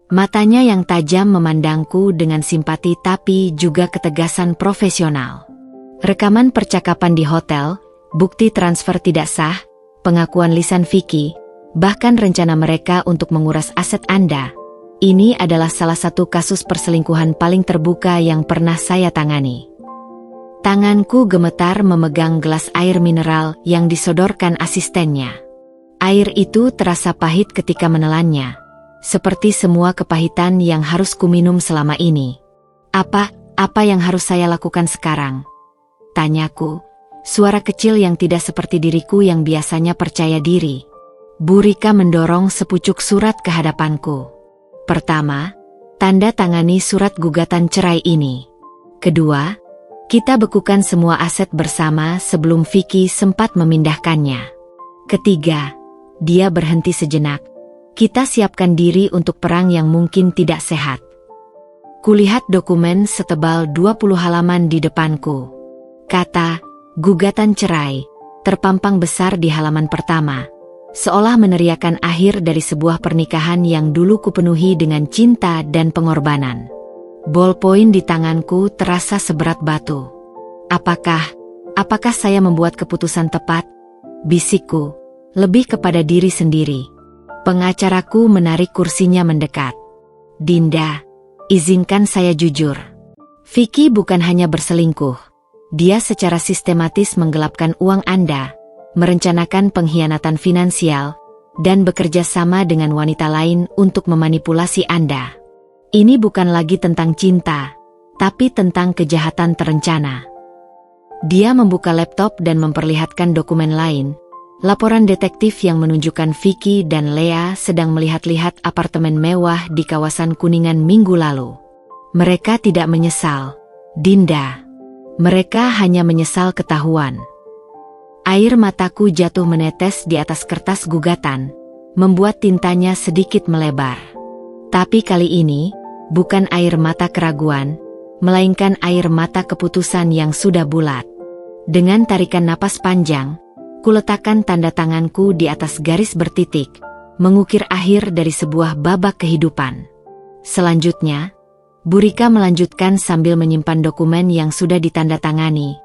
Matanya yang tajam memandangku dengan simpati tapi juga ketegasan profesional. Rekaman percakapan di hotel, bukti transfer tidak sah, pengakuan lisan Vicky, bahkan rencana mereka untuk menguras aset Anda. Ini adalah salah satu kasus perselingkuhan paling terbuka yang pernah saya tangani. Tanganku gemetar memegang gelas air mineral yang disodorkan asistennya. Air itu terasa pahit ketika menelannya, seperti semua kepahitan yang harus kuminum selama ini. Apa yang harus saya lakukan sekarang? Tanyaku, suara kecil yang tidak seperti diriku yang biasanya percaya diri. Bu Rika mendorong sepucuk surat ke hadapanku. Pertama, tanda tangani surat gugatan cerai ini. Kedua, kita bekukan semua aset bersama sebelum Vicky sempat memindahkannya. Ketiga, dia berhenti sejenak. Kita siapkan diri untuk perang yang mungkin tidak sehat. Kulihat dokumen setebal 20 halaman di depanku. Kata, gugatan cerai, terpampang besar di halaman pertama. Seolah meneriakan akhir dari sebuah pernikahan yang dulu kupenuhi dengan cinta dan pengorbanan. Ballpoint di tanganku terasa seberat batu. Apakah saya membuat keputusan tepat? Bisikku, lebih kepada diri sendiri. Pengacaraku menarik kursinya mendekat. Dinda, izinkan saya jujur. Vicky bukan hanya berselingkuh. Dia secara sistematis menggelapkan uang Anda, merencanakan pengkhianatan finansial, dan bekerja sama dengan wanita lain untuk memanipulasi Anda. Ini bukan lagi tentang cinta, tapi tentang kejahatan terencana. Dia membuka laptop dan memperlihatkan dokumen lain, laporan detektif yang menunjukkan Vicky dan Lea sedang melihat-lihat apartemen mewah di kawasan Kuningan minggu lalu. Mereka tidak menyesal, Dinda. Mereka hanya menyesal ketahuan. Air mataku jatuh menetes di atas kertas gugatan, membuat tintanya sedikit melebar. Tapi kali ini, bukan air mata keraguan, melainkan air mata keputusan yang sudah bulat. Dengan tarikan napas panjang, kuletakkan tanda tanganku di atas garis bertitik, mengukir akhir dari sebuah babak kehidupan. Selanjutnya, Burika melanjutkan sambil menyimpan dokumen yang sudah ditandatangani.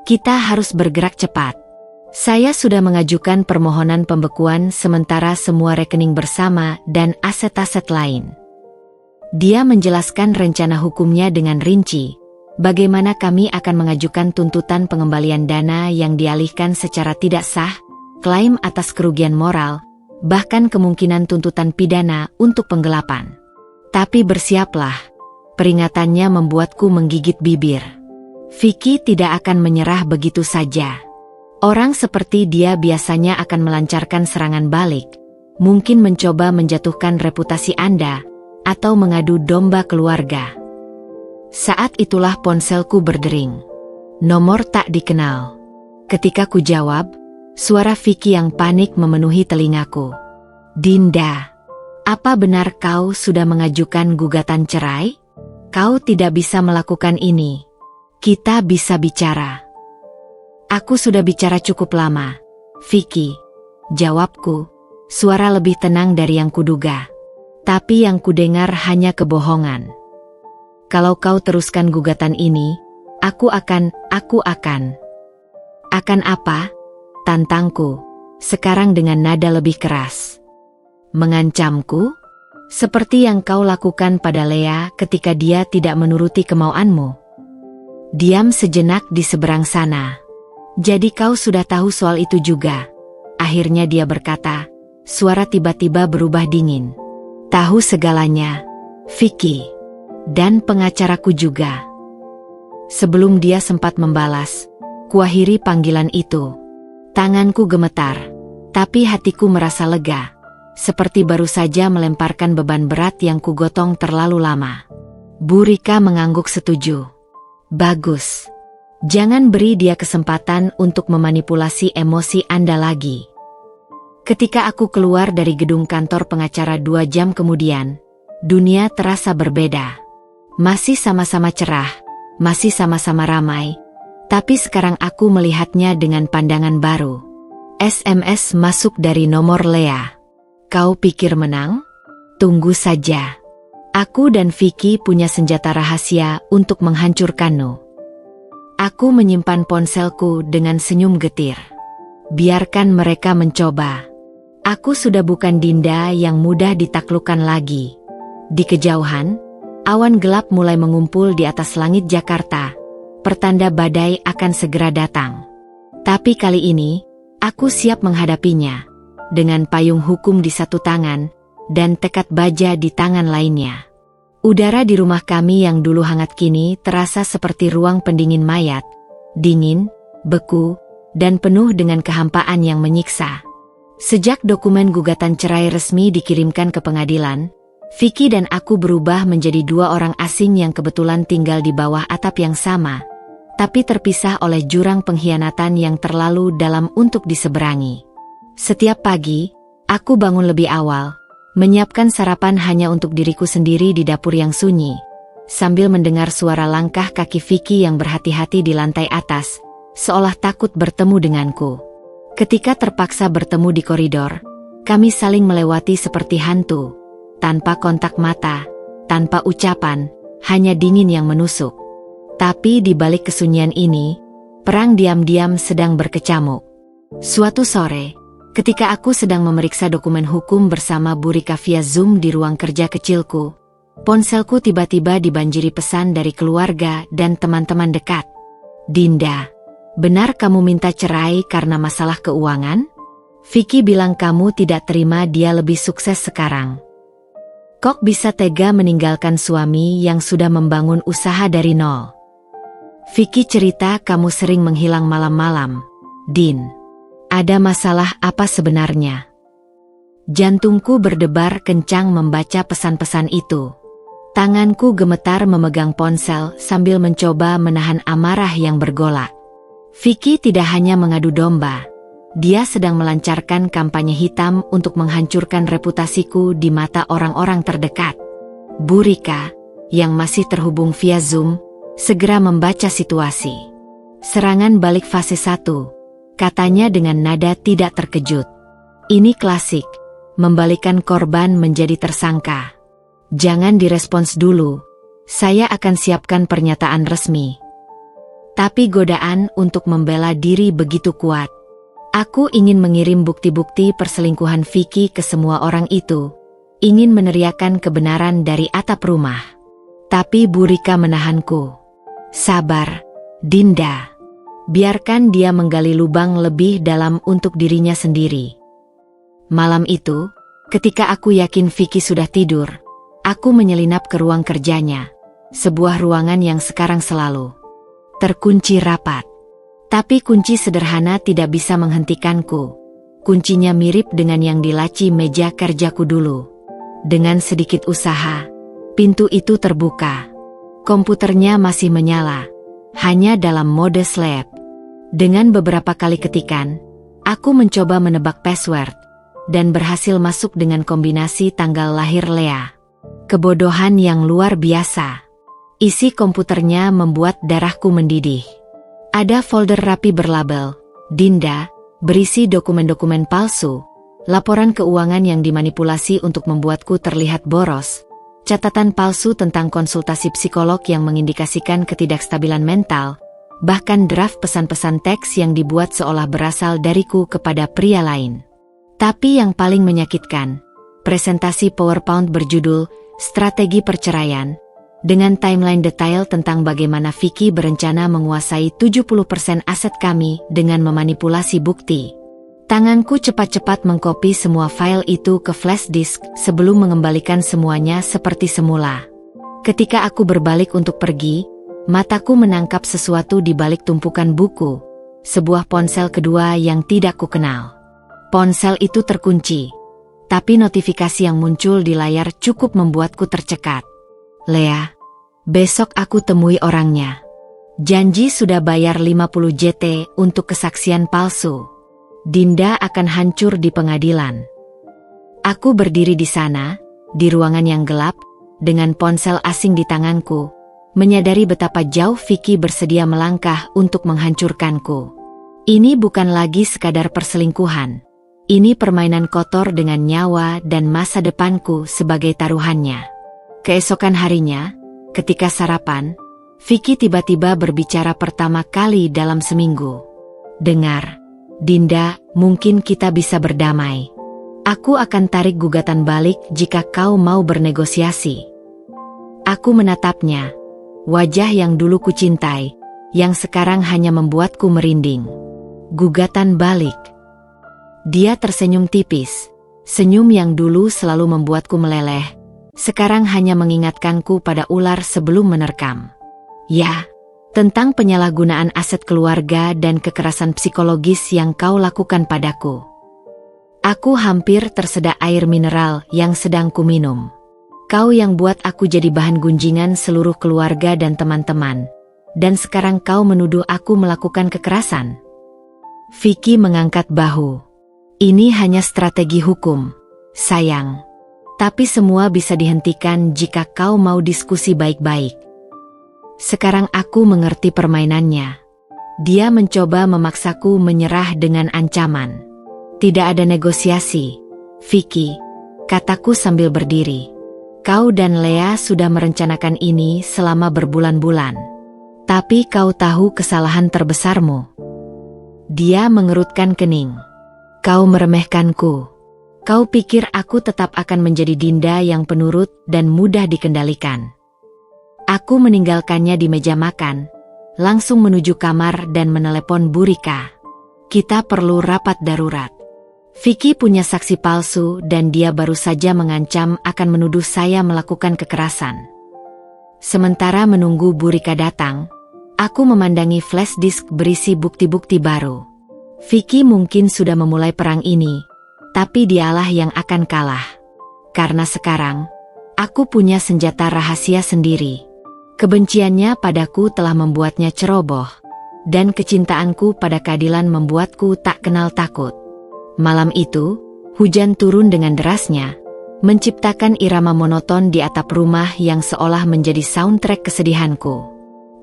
Kita harus bergerak cepat. Saya sudah mengajukan permohonan pembekuan sementara semua rekening bersama dan aset-aset lain. Dia menjelaskan rencana hukumnya dengan rinci, bagaimana kami akan mengajukan tuntutan pengembalian dana yang dialihkan secara tidak sah, klaim atas kerugian moral, bahkan kemungkinan tuntutan pidana untuk penggelapan. Tapi bersiaplah, peringatannya membuatku menggigit bibir. Vicky tidak akan menyerah begitu saja. Orang seperti dia biasanya akan melancarkan serangan balik, mungkin mencoba menjatuhkan reputasi Anda, atau mengadu domba keluarga. Saat itulah ponselku berdering. Nomor tak dikenal. Ketika ku jawab, suara Vicky yang panik memenuhi telingaku. Dinda, apa benar kau sudah mengajukan gugatan cerai? Kau tidak bisa melakukan ini. Kita bisa bicara. Aku sudah bicara cukup lama, Vicky. Jawabku, suara lebih tenang dari yang kuduga. Tapi yang kudengar hanya kebohongan. Kalau kau teruskan gugatan ini, aku akan. Akan apa? Tantangku, sekarang dengan nada lebih keras. Mengancamku? Seperti yang kau lakukan pada Lea ketika dia tidak menuruti kemauanmu. Diam sejenak di seberang sana. Jadi kau sudah tahu soal itu juga. Akhirnya dia berkata, suara tiba-tiba berubah dingin. Tahu segalanya, Vicky. Dan pengacaraku juga. Sebelum dia sempat membalas, kuakhiri panggilan itu. Tanganku gemetar, tapi hatiku merasa lega. Seperti baru saja melemparkan beban berat yang kugotong terlalu lama. Burika mengangguk setuju. Bagus. Jangan beri dia kesempatan untuk memanipulasi emosi Anda lagi. Ketika aku keluar dari gedung kantor pengacara 2 jam kemudian, dunia terasa berbeda. Masih sama-sama cerah, masih sama-sama ramai, tapi sekarang aku melihatnya dengan pandangan baru. SMS masuk dari nomor Lea. Kau pikir menang? Tunggu saja. Aku dan Vicky punya senjata rahasia untuk menghancurkanmu. Aku menyimpan ponselku dengan senyum getir. Biarkan mereka mencoba. Aku sudah bukan Dinda yang mudah ditaklukkan lagi. Di kejauhan, awan gelap mulai mengumpul di atas langit Jakarta. Pertanda badai akan segera datang. Tapi kali ini, aku siap menghadapinya. Dengan payung hukum di satu tangan, dan tekad baja di tangan lainnya. Udara di rumah kami yang dulu hangat kini terasa seperti ruang pendingin mayat, dingin, beku, dan penuh dengan kehampaan yang menyiksa. Sejak dokumen gugatan cerai resmi dikirimkan ke pengadilan, Vicky dan aku berubah menjadi dua orang asing yang kebetulan tinggal di bawah atap yang sama, tapi terpisah oleh jurang pengkhianatan yang terlalu dalam untuk diseberangi. Setiap pagi, aku bangun lebih awal, menyiapkan sarapan hanya untuk diriku sendiri di dapur yang sunyi, sambil mendengar suara langkah kaki Vicky yang berhati-hati di lantai atas, seolah takut bertemu denganku. Ketika terpaksa bertemu di koridor, kami saling melewati seperti hantu, tanpa kontak mata, tanpa ucapan, hanya dingin yang menusuk. Tapi di balik kesunyian ini, perang diam-diam sedang berkecamuk. Suatu sore, ketika aku sedang memeriksa dokumen hukum bersama Bu Rika via Zoom di ruang kerja kecilku, ponselku tiba-tiba dibanjiri pesan dari keluarga dan teman-teman dekat. "Dinda, benar kamu minta cerai karena masalah keuangan? Vicky bilang kamu tidak terima dia lebih sukses sekarang. Kok bisa tega meninggalkan suami yang sudah membangun usaha dari nol? Vicky cerita kamu sering menghilang malam-malam. Din, ada masalah apa sebenarnya?" Jantungku berdebar kencang membaca pesan-pesan itu. Tanganku gemetar memegang ponsel sambil mencoba menahan amarah yang bergolak. Vicky tidak hanya mengadu domba. Dia sedang melancarkan kampanye hitam untuk menghancurkan reputasiku di mata orang-orang terdekat. Bu Rika, yang masih terhubung via Zoom, segera membaca situasi. "Serangan balik fase 1, katanya dengan nada tidak terkejut. "Ini klasik, membalikan korban menjadi tersangka. Jangan direspons dulu, saya akan siapkan pernyataan resmi." Tapi godaan untuk membela diri begitu kuat. Aku ingin mengirim bukti-bukti perselingkuhan Vicky ke semua orang itu, ingin meneriakkan kebenaran dari atap rumah. Tapi Bu Rika menahanku. "Sabar, Dinda. Biarkan dia menggali lubang lebih dalam untuk dirinya sendiri." Malam itu, ketika aku yakin Vicky sudah tidur, aku menyelinap ke ruang kerjanya, sebuah ruangan yang sekarang selalu terkunci rapat. Tapi kunci sederhana tidak bisa menghentikanku. Kuncinya mirip dengan yang di laci meja kerjaku dulu. Dengan sedikit usaha, pintu itu terbuka. Komputernya masih menyala, hanya dalam mode sleep. Dengan beberapa kali ketikan, aku mencoba menebak password, dan berhasil masuk dengan kombinasi tanggal lahir Lea. Kebodohan yang luar biasa. Isi komputernya membuat darahku mendidih. Ada folder rapi berlabel "Dinda", berisi dokumen-dokumen palsu, laporan keuangan yang dimanipulasi untuk membuatku terlihat boros, catatan palsu tentang konsultasi psikolog yang mengindikasikan ketidakstabilan mental, bahkan draft pesan-pesan teks yang dibuat seolah berasal dariku kepada pria lain. Tapi yang paling menyakitkan, presentasi PowerPoint berjudul "Strategi Perceraian", dengan timeline detail tentang bagaimana Vicky berencana menguasai 70% aset kami dengan memanipulasi bukti. Tanganku cepat-cepat mengkopi semua file itu ke flash disk sebelum mengembalikan semuanya seperti semula. Ketika aku berbalik untuk pergi, mataku menangkap sesuatu di balik tumpukan buku, sebuah ponsel kedua yang tidak kukenal. Ponsel itu terkunci, tapi notifikasi yang muncul di layar cukup membuatku tercekat. "Lea, besok aku temui orangnya. Janji sudah bayar 50 JT untuk kesaksian palsu. Dinda akan hancur di pengadilan." Aku berdiri di sana, di ruangan yang gelap, dengan ponsel asing di tanganku, menyadari betapa jauh Vicky bersedia melangkah untuk menghancurkanku. Ini bukan lagi sekadar perselingkuhan. Ini permainan kotor dengan nyawa dan masa depanku sebagai taruhannya. Keesokan harinya, ketika sarapan, Vicky tiba-tiba berbicara pertama kali dalam seminggu. "Dengar, Dinda, mungkin kita bisa berdamai. Aku akan tarik gugatan balik jika kau mau bernegosiasi." Aku menatapnya, wajah yang dulu kucintai, yang sekarang hanya membuatku merinding. "Gugatan balik?" Dia tersenyum tipis, senyum yang dulu selalu membuatku meleleh. Sekarang hanya mengingatkanku pada ular sebelum menerkam. "Ya, tentang penyalahgunaan aset keluarga dan kekerasan psikologis yang kau lakukan padaku." Aku hampir tersedak air mineral yang sedang kuminum. Kau yang buat aku jadi bahan gunjingan seluruh keluarga dan teman-teman. Dan sekarang kau menuduh aku melakukan kekerasan. Vicky mengangkat bahu. Ini hanya strategi hukum, sayang. Tapi semua bisa dihentikan jika kau mau diskusi baik-baik. Sekarang aku mengerti permainannya. Dia mencoba memaksaku menyerah dengan ancaman. Tidak ada negosiasi, Vicky, kataku sambil berdiri. Kau dan Lea sudah merencanakan ini selama berbulan-bulan. Tapi kau tahu kesalahan terbesarmu. Dia mengerutkan kening. Kau meremehkanku. Kau pikir aku tetap akan menjadi Dinda yang penurut dan mudah dikendalikan. Aku meninggalkannya di meja makan, langsung menuju kamar dan menelepon Bu Rika. Kita perlu rapat darurat. Vicky punya saksi palsu dan dia baru saja mengancam akan menuduh saya melakukan kekerasan. Sementara menunggu Bu Rika datang, aku memandangi flash disk berisi bukti-bukti baru. Vicky mungkin sudah memulai perang ini, tapi dialah yang akan kalah. Karena sekarang, aku punya senjata rahasia sendiri. Kebenciannya padaku telah membuatnya ceroboh, dan kecintaanku pada keadilan membuatku tak kenal takut. Malam itu, hujan turun dengan derasnya, menciptakan irama monoton di atap rumah yang seolah menjadi soundtrack kesedihanku.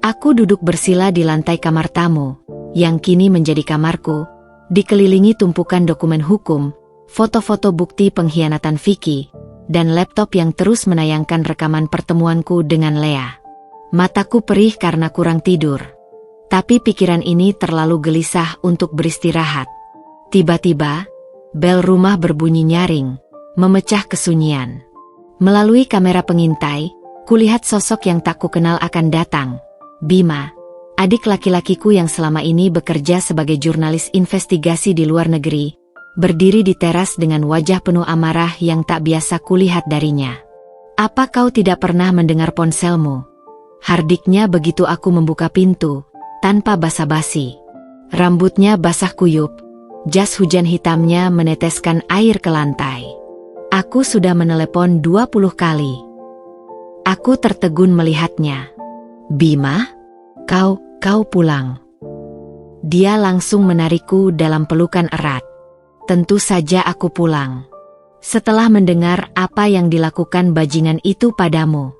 Aku duduk bersila di lantai kamar tamu, yang kini menjadi kamarku, dikelilingi tumpukan dokumen hukum, foto-foto bukti pengkhianatan Vicky, dan laptop yang terus menayangkan rekaman pertemuanku dengan Lea. Mataku perih karena kurang tidur. Tapi pikiran ini terlalu gelisah untuk beristirahat. Tiba-tiba, bel rumah berbunyi nyaring, memecah kesunyian. Melalui kamera pengintai, kulihat sosok yang tak kukenal akan datang. Bima, adik laki-lakiku yang selama ini bekerja sebagai jurnalis investigasi di luar negeri, berdiri di teras dengan wajah penuh amarah yang tak biasa kulihat darinya. Apa kau tidak pernah mendengar ponselmu? Hardiknya begitu aku membuka pintu, tanpa basa-basi. Rambutnya basah kuyup, jas hujan hitamnya meneteskan air ke lantai. Aku sudah menelepon 20 kali. Aku tertegun melihatnya. Bima, kau pulang. Dia langsung menarikku dalam pelukan erat. Tentu saja aku pulang. Setelah mendengar apa yang dilakukan bajingan itu padamu.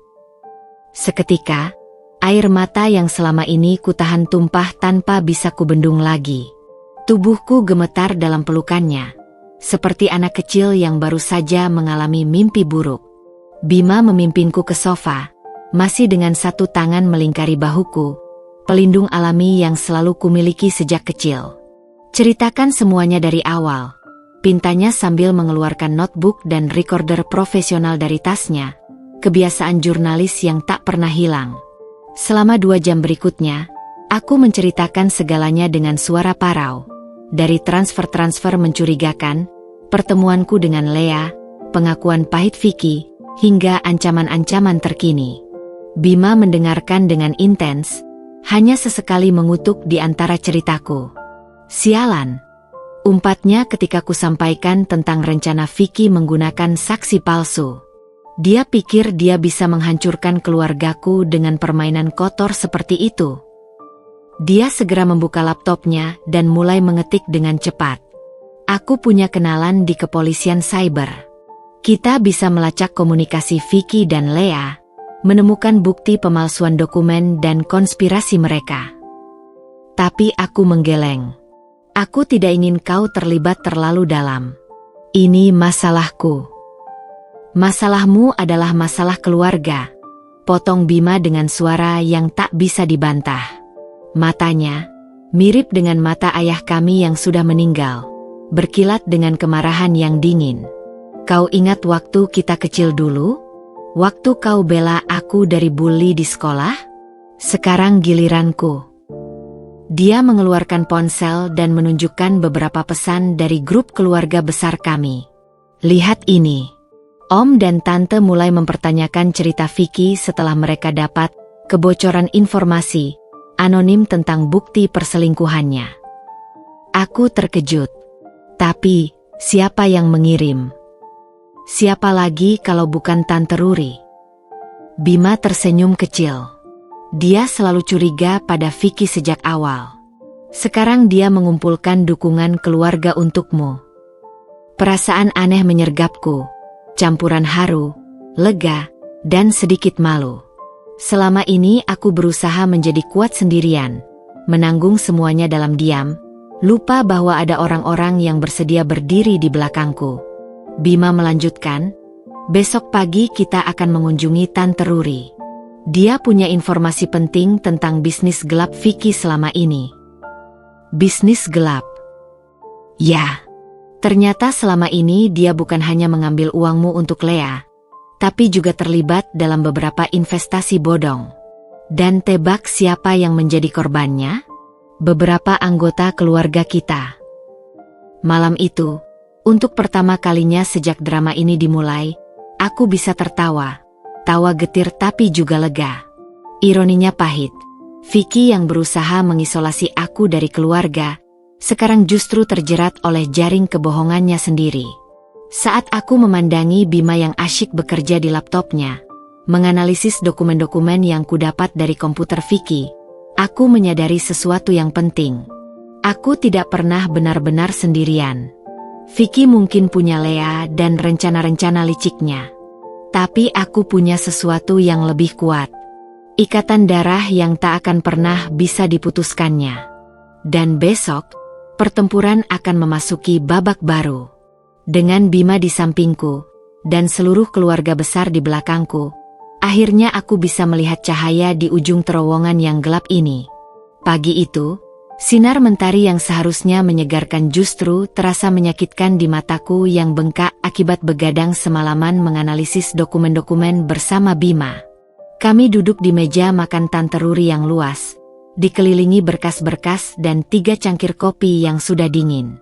Seketika, air mata yang selama ini kutahan tumpah tanpa bisa kubendung lagi. Tubuhku gemetar dalam pelukannya, seperti anak kecil yang baru saja mengalami mimpi buruk. Bima memimpinku ke sofa, masih dengan satu tangan melingkari bahuku, pelindung alami yang selalu kumiliki sejak kecil. Ceritakan semuanya dari awal, pintanya sambil mengeluarkan notebook dan recorder profesional dari tasnya, kebiasaan jurnalis yang tak pernah hilang. Selama 2 jam berikutnya, aku menceritakan segalanya dengan suara parau. Dari transfer-transfer mencurigakan, pertemuanku dengan Lea, pengakuan pahit Vicky, hingga ancaman-ancaman terkini. Bima mendengarkan dengan intens, hanya sesekali mengutuk di antara ceritaku. Sialan, umpatnya ketika ku sampaikan tentang rencana Vicky menggunakan saksi palsu. Dia pikir dia bisa menghancurkan keluargaku dengan permainan kotor seperti itu. Dia segera membuka laptopnya dan mulai mengetik dengan cepat. Aku punya kenalan di kepolisian cyber. Kita bisa melacak komunikasi Vicky dan Lea, menemukan bukti pemalsuan dokumen dan konspirasi mereka. Tapi aku menggeleng. Aku tidak ingin kau terlibat terlalu dalam. Ini masalahku. Masalahmu adalah masalah keluarga, potong Bima dengan suara yang tak bisa dibantah. Matanya, mirip dengan mata ayah kami yang sudah meninggal, berkilat dengan kemarahan yang dingin. Kau ingat waktu kita kecil dulu? Waktu kau bela aku dari bully di sekolah? Sekarang giliranku. Dia mengeluarkan ponsel dan menunjukkan beberapa pesan dari grup keluarga besar kami. Lihat ini. Om dan Tante mulai mempertanyakan cerita Vicky setelah mereka dapat kebocoran informasi anonim tentang bukti perselingkuhannya. Aku terkejut. Tapi, siapa yang mengirim? Siapa lagi kalau bukan Tante Ruri? Bima tersenyum kecil. Dia selalu curiga pada Vicky sejak awal. Sekarang dia mengumpulkan dukungan keluarga untukmu. Perasaan aneh menyergapku, campuran haru, lega, dan sedikit malu. Selama ini aku berusaha menjadi kuat sendirian, menanggung semuanya dalam diam, lupa bahwa ada orang-orang yang bersedia berdiri di belakangku. Bima melanjutkan, besok pagi kita akan mengunjungi Tante Ruri. Dia punya informasi penting tentang bisnis gelap Vicky selama ini. Bisnis gelap? Ya, ternyata selama ini dia bukan hanya mengambil uangmu untuk Lea, tapi juga terlibat dalam beberapa investasi bodong. Dan tebak siapa yang menjadi korbannya? Beberapa anggota keluarga kita. Malam itu, untuk pertama kalinya sejak drama ini dimulai, aku bisa tertawa. Tawa getir tapi juga lega. Ironinya pahit. Vicky yang berusaha mengisolasi aku dari keluarga, sekarang justru terjerat oleh jaring kebohongannya sendiri. Saat aku memandangi Bima yang asyik bekerja di laptopnya, menganalisis dokumen-dokumen yang kudapat dari komputer Vicky, aku menyadari sesuatu yang penting. Aku tidak pernah benar-benar sendirian. Vicky mungkin punya Lea dan rencana-rencana liciknya. Tapi aku punya sesuatu yang lebih kuat. Ikatan darah yang tak akan pernah bisa diputuskannya. Dan besok, pertempuran akan memasuki babak baru. Dengan Bima di sampingku, dan seluruh keluarga besar di belakangku, akhirnya aku bisa melihat cahaya di ujung terowongan yang gelap ini. Pagi itu, sinar mentari yang seharusnya menyegarkan justru terasa menyakitkan di mataku yang bengkak akibat begadang semalaman menganalisis dokumen-dokumen bersama Bima. Kami duduk di meja makan Tante Ruri yang luas, dikelilingi berkas-berkas dan 3 cangkir kopi yang sudah dingin.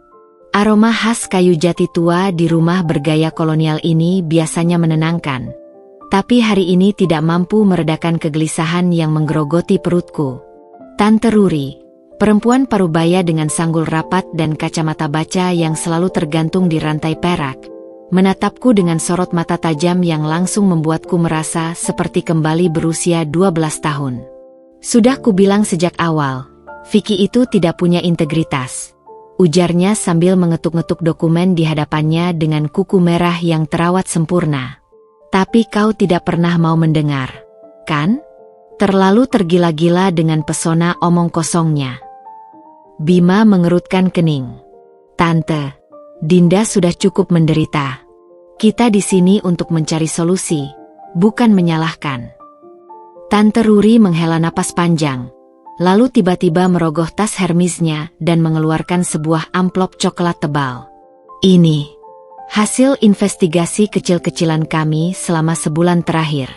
Aroma khas kayu jati tua di rumah bergaya kolonial ini biasanya menenangkan. Tapi hari ini tidak mampu meredakan kegelisahan yang menggerogoti perutku. Tante Ruri, perempuan parubaya dengan sanggul rapat dan kacamata baca yang selalu tergantung di rantai perak, menatapku dengan sorot mata tajam yang langsung membuatku merasa seperti kembali berusia 12 tahun. Sudah kubilang sejak awal, Vicky itu tidak punya integritas. Ujarnya sambil mengetuk-ngetuk dokumen di hadapannya dengan kuku merah yang terawat sempurna. Tapi kau tidak pernah mau mendengar, kan? Terlalu tergila-gila dengan pesona omong kosongnya. Bima mengerutkan kening. Tante, Dinda sudah cukup menderita. Kita di sini untuk mencari solusi, bukan menyalahkan. Tante Ruri menghela napas panjang, lalu tiba-tiba merogoh tas Hermesnya dan mengeluarkan sebuah amplop coklat tebal. Ini hasil investigasi kecil-kecilan kami selama sebulan terakhir.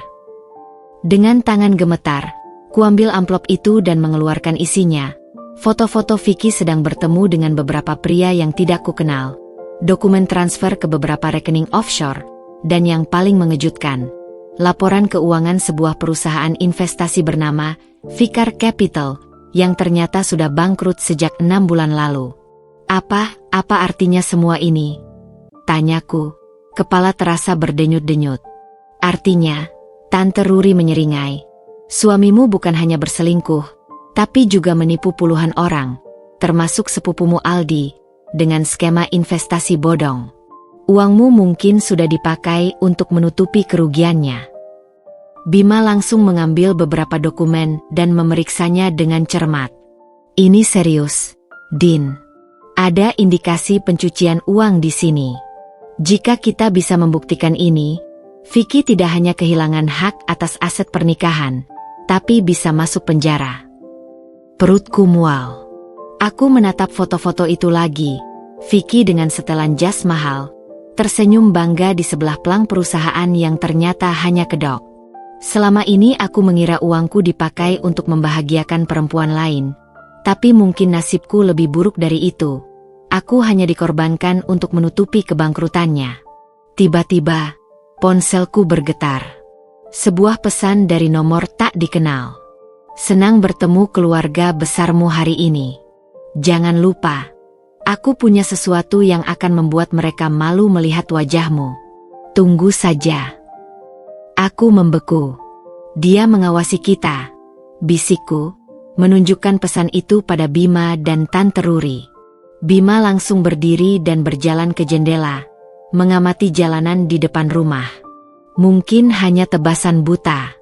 Dengan tangan gemetar, kuambil amplop itu dan mengeluarkan isinya. Foto-foto Vicky sedang bertemu dengan beberapa pria yang tidak kukenal, dokumen transfer ke beberapa rekening offshore, dan yang paling mengejutkan, laporan keuangan sebuah perusahaan investasi bernama Vicar Capital, yang ternyata sudah bangkrut sejak 6 bulan lalu. Apa artinya semua ini? Tanyaku, kepala terasa berdenyut-denyut. Artinya, Tante Ruri menyeringai, suamimu bukan hanya berselingkuh, tapi juga menipu puluhan orang, termasuk sepupumu Aldi, dengan skema investasi bodong. Uangmu mungkin sudah dipakai untuk menutupi kerugiannya. Bima langsung mengambil beberapa dokumen dan memeriksanya dengan cermat. Ini serius, Din. Ada indikasi pencucian uang di sini. Jika kita bisa membuktikan ini, Vicky tidak hanya kehilangan hak atas aset pernikahan, tapi bisa masuk penjara. Perutku mual. Aku menatap foto-foto itu lagi. Vicky dengan setelan jas mahal, tersenyum bangga di sebelah pelang perusahaan yang ternyata hanya kedok. Selama ini aku mengira uangku dipakai untuk membahagiakan perempuan lain, tapi mungkin nasibku lebih buruk dari itu. Aku hanya dikorbankan untuk menutupi kebangkrutannya. Tiba-tiba, ponselku bergetar. Sebuah pesan dari nomor tak dikenal. Senang bertemu keluarga besarmu hari ini. Jangan lupa, aku punya sesuatu yang akan membuat mereka malu melihat wajahmu. Tunggu saja. Aku membeku. Dia mengawasi kita, bisikku, menunjukkan pesan itu pada Bima dan Tante Ruri. Bima langsung berdiri dan berjalan ke jendela, mengamati jalanan di depan rumah. Mungkin hanya tebasan buta,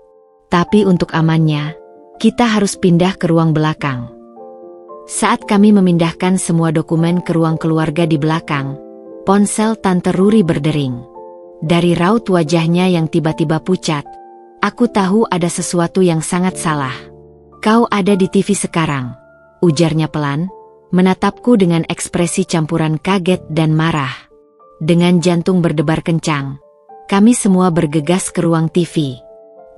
tapi untuk amannya, kita harus pindah ke ruang belakang. Saat kami memindahkan semua dokumen ke ruang keluarga di belakang, ponsel Tante Ruri berdering. Dari raut wajahnya yang tiba-tiba pucat, aku tahu ada sesuatu yang sangat salah. Kau ada di TV sekarang, ujarnya pelan, menatapku dengan ekspresi campuran kaget dan marah. Dengan jantung berdebar kencang, kami semua bergegas ke ruang TV.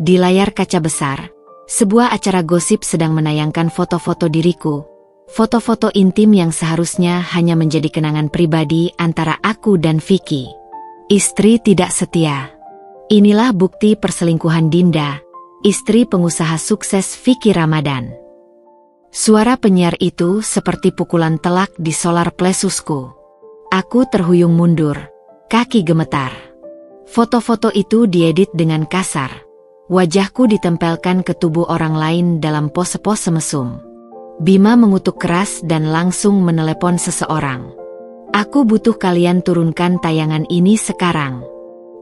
Di layar kaca besar, sebuah acara gosip sedang menayangkan foto-foto diriku. Foto-foto intim yang seharusnya hanya menjadi kenangan pribadi antara aku dan Vicky. Istri tidak setia. Inilah bukti perselingkuhan Dinda, istri pengusaha sukses Vicky Ramadan. Suara penyiar itu seperti pukulan telak di solar plexusku. Aku terhuyung mundur, kaki gemetar. Foto-foto itu diedit dengan kasar. Wajahku ditempelkan ke tubuh orang lain dalam pose-pose mesum. Bima mengutuk keras dan langsung menelepon seseorang. Aku butuh kalian turunkan tayangan ini sekarang.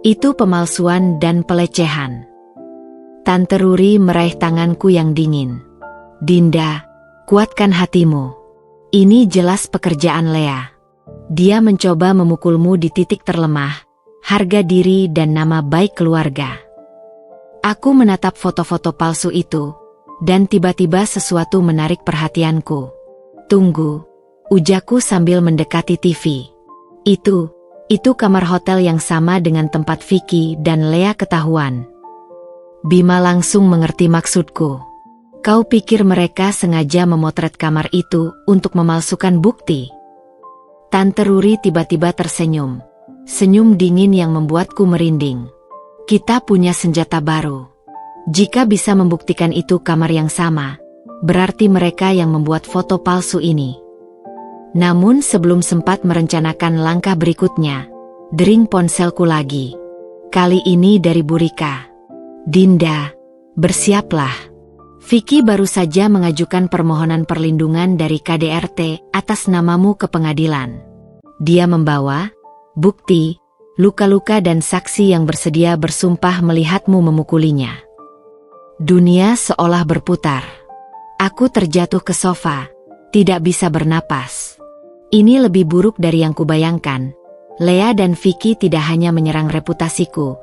Itu pemalsuan dan pelecehan. Tante Ruri meraih tanganku yang dingin. Dinda, kuatkan hatimu. Ini jelas pekerjaan Lea. Dia mencoba memukulmu di titik terlemah, harga diri dan nama baik keluarga. Aku menatap foto-foto palsu itu, dan tiba-tiba sesuatu menarik perhatianku. Tunggu, ujaku sambil mendekati TV. Itu kamar hotel yang sama dengan tempat Vicky dan Lea ketahuan. Bima langsung mengerti maksudku. Kau pikir mereka sengaja memotret kamar itu untuk memalsukan bukti? Tante Ruri tiba-tiba tersenyum. Senyum dingin yang membuatku merinding. Kita punya senjata baru. Jika bisa membuktikan itu kamar yang sama, berarti mereka yang membuat foto palsu ini. Namun sebelum sempat merencanakan langkah berikutnya, dering ponselku lagi. Kali ini dari Bu Rika. Dinda, bersiaplah. Vicky baru saja mengajukan permohonan perlindungan dari KDRT atas namamu ke pengadilan. Dia membawa bukti, luka-luka dan saksi yang bersedia bersumpah melihatmu memukulinya. Dunia seolah berputar. Aku terjatuh ke sofa, tidak bisa bernapas. Ini lebih buruk dari yang kubayangkan. Lea dan Vicky tidak hanya menyerang reputasiku,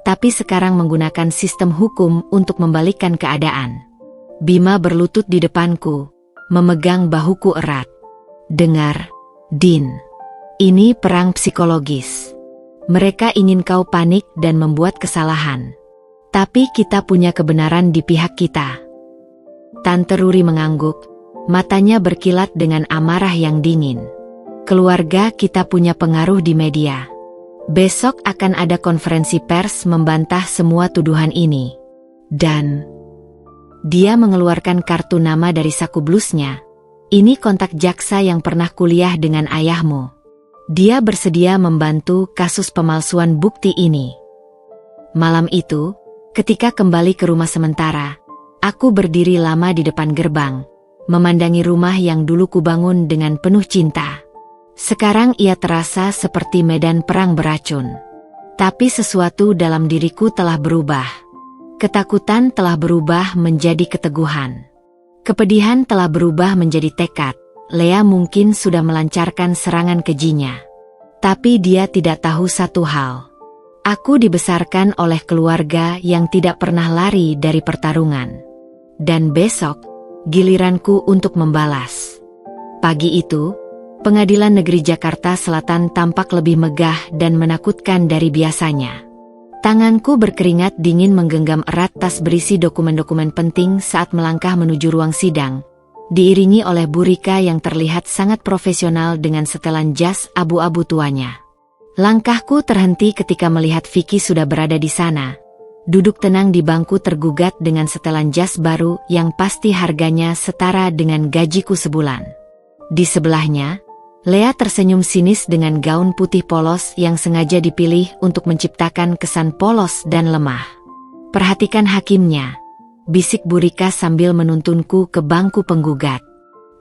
tapi sekarang menggunakan sistem hukum untuk membalikkan keadaan. Bima berlutut di depanku, memegang bahuku erat. Dengar, Din. Ini perang psikologis. Mereka ingin kau panik dan membuat kesalahan. Tapi kita punya kebenaran di pihak kita. Tante Ruri mengangguk, matanya berkilat dengan amarah yang dingin. Keluarga kita punya pengaruh di media. Besok akan ada konferensi pers membantah semua tuduhan ini. Dan dia mengeluarkan kartu nama dari saku blusnya. Ini kontak jaksa yang pernah kuliah dengan ayahmu. Dia bersedia membantu kasus pemalsuan bukti ini. Malam itu, ketika kembali ke rumah sementara, aku berdiri lama di depan gerbang, memandangi rumah yang dulu kubangun dengan penuh cinta. Sekarang ia terasa seperti medan perang beracun. Tapi sesuatu dalam diriku telah berubah. Ketakutan telah berubah menjadi keteguhan. Kepedihan telah berubah menjadi tekad. Lea mungkin sudah melancarkan serangan kejinya. Tapi dia tidak tahu satu hal. Aku dibesarkan oleh keluarga yang tidak pernah lari dari pertarungan. Dan besok, giliranku untuk membalas. Pagi itu, Pengadilan Negeri Jakarta Selatan tampak lebih megah dan menakutkan dari biasanya. Tanganku berkeringat dingin menggenggam erat tas berisi dokumen-dokumen penting saat melangkah menuju ruang sidang, diiringi oleh Bu Rika yang terlihat sangat profesional dengan setelan jas abu-abu tuanya. Langkahku terhenti ketika melihat Vicky sudah berada di sana, duduk tenang di bangku tergugat dengan setelan jas baru yang pasti harganya setara dengan gajiku sebulan. Di sebelahnya, Lea tersenyum sinis dengan gaun putih polos yang sengaja dipilih untuk menciptakan kesan polos dan lemah. Perhatikan hakimnya, bisik Bu Rika sambil menuntunku ke bangku penggugat.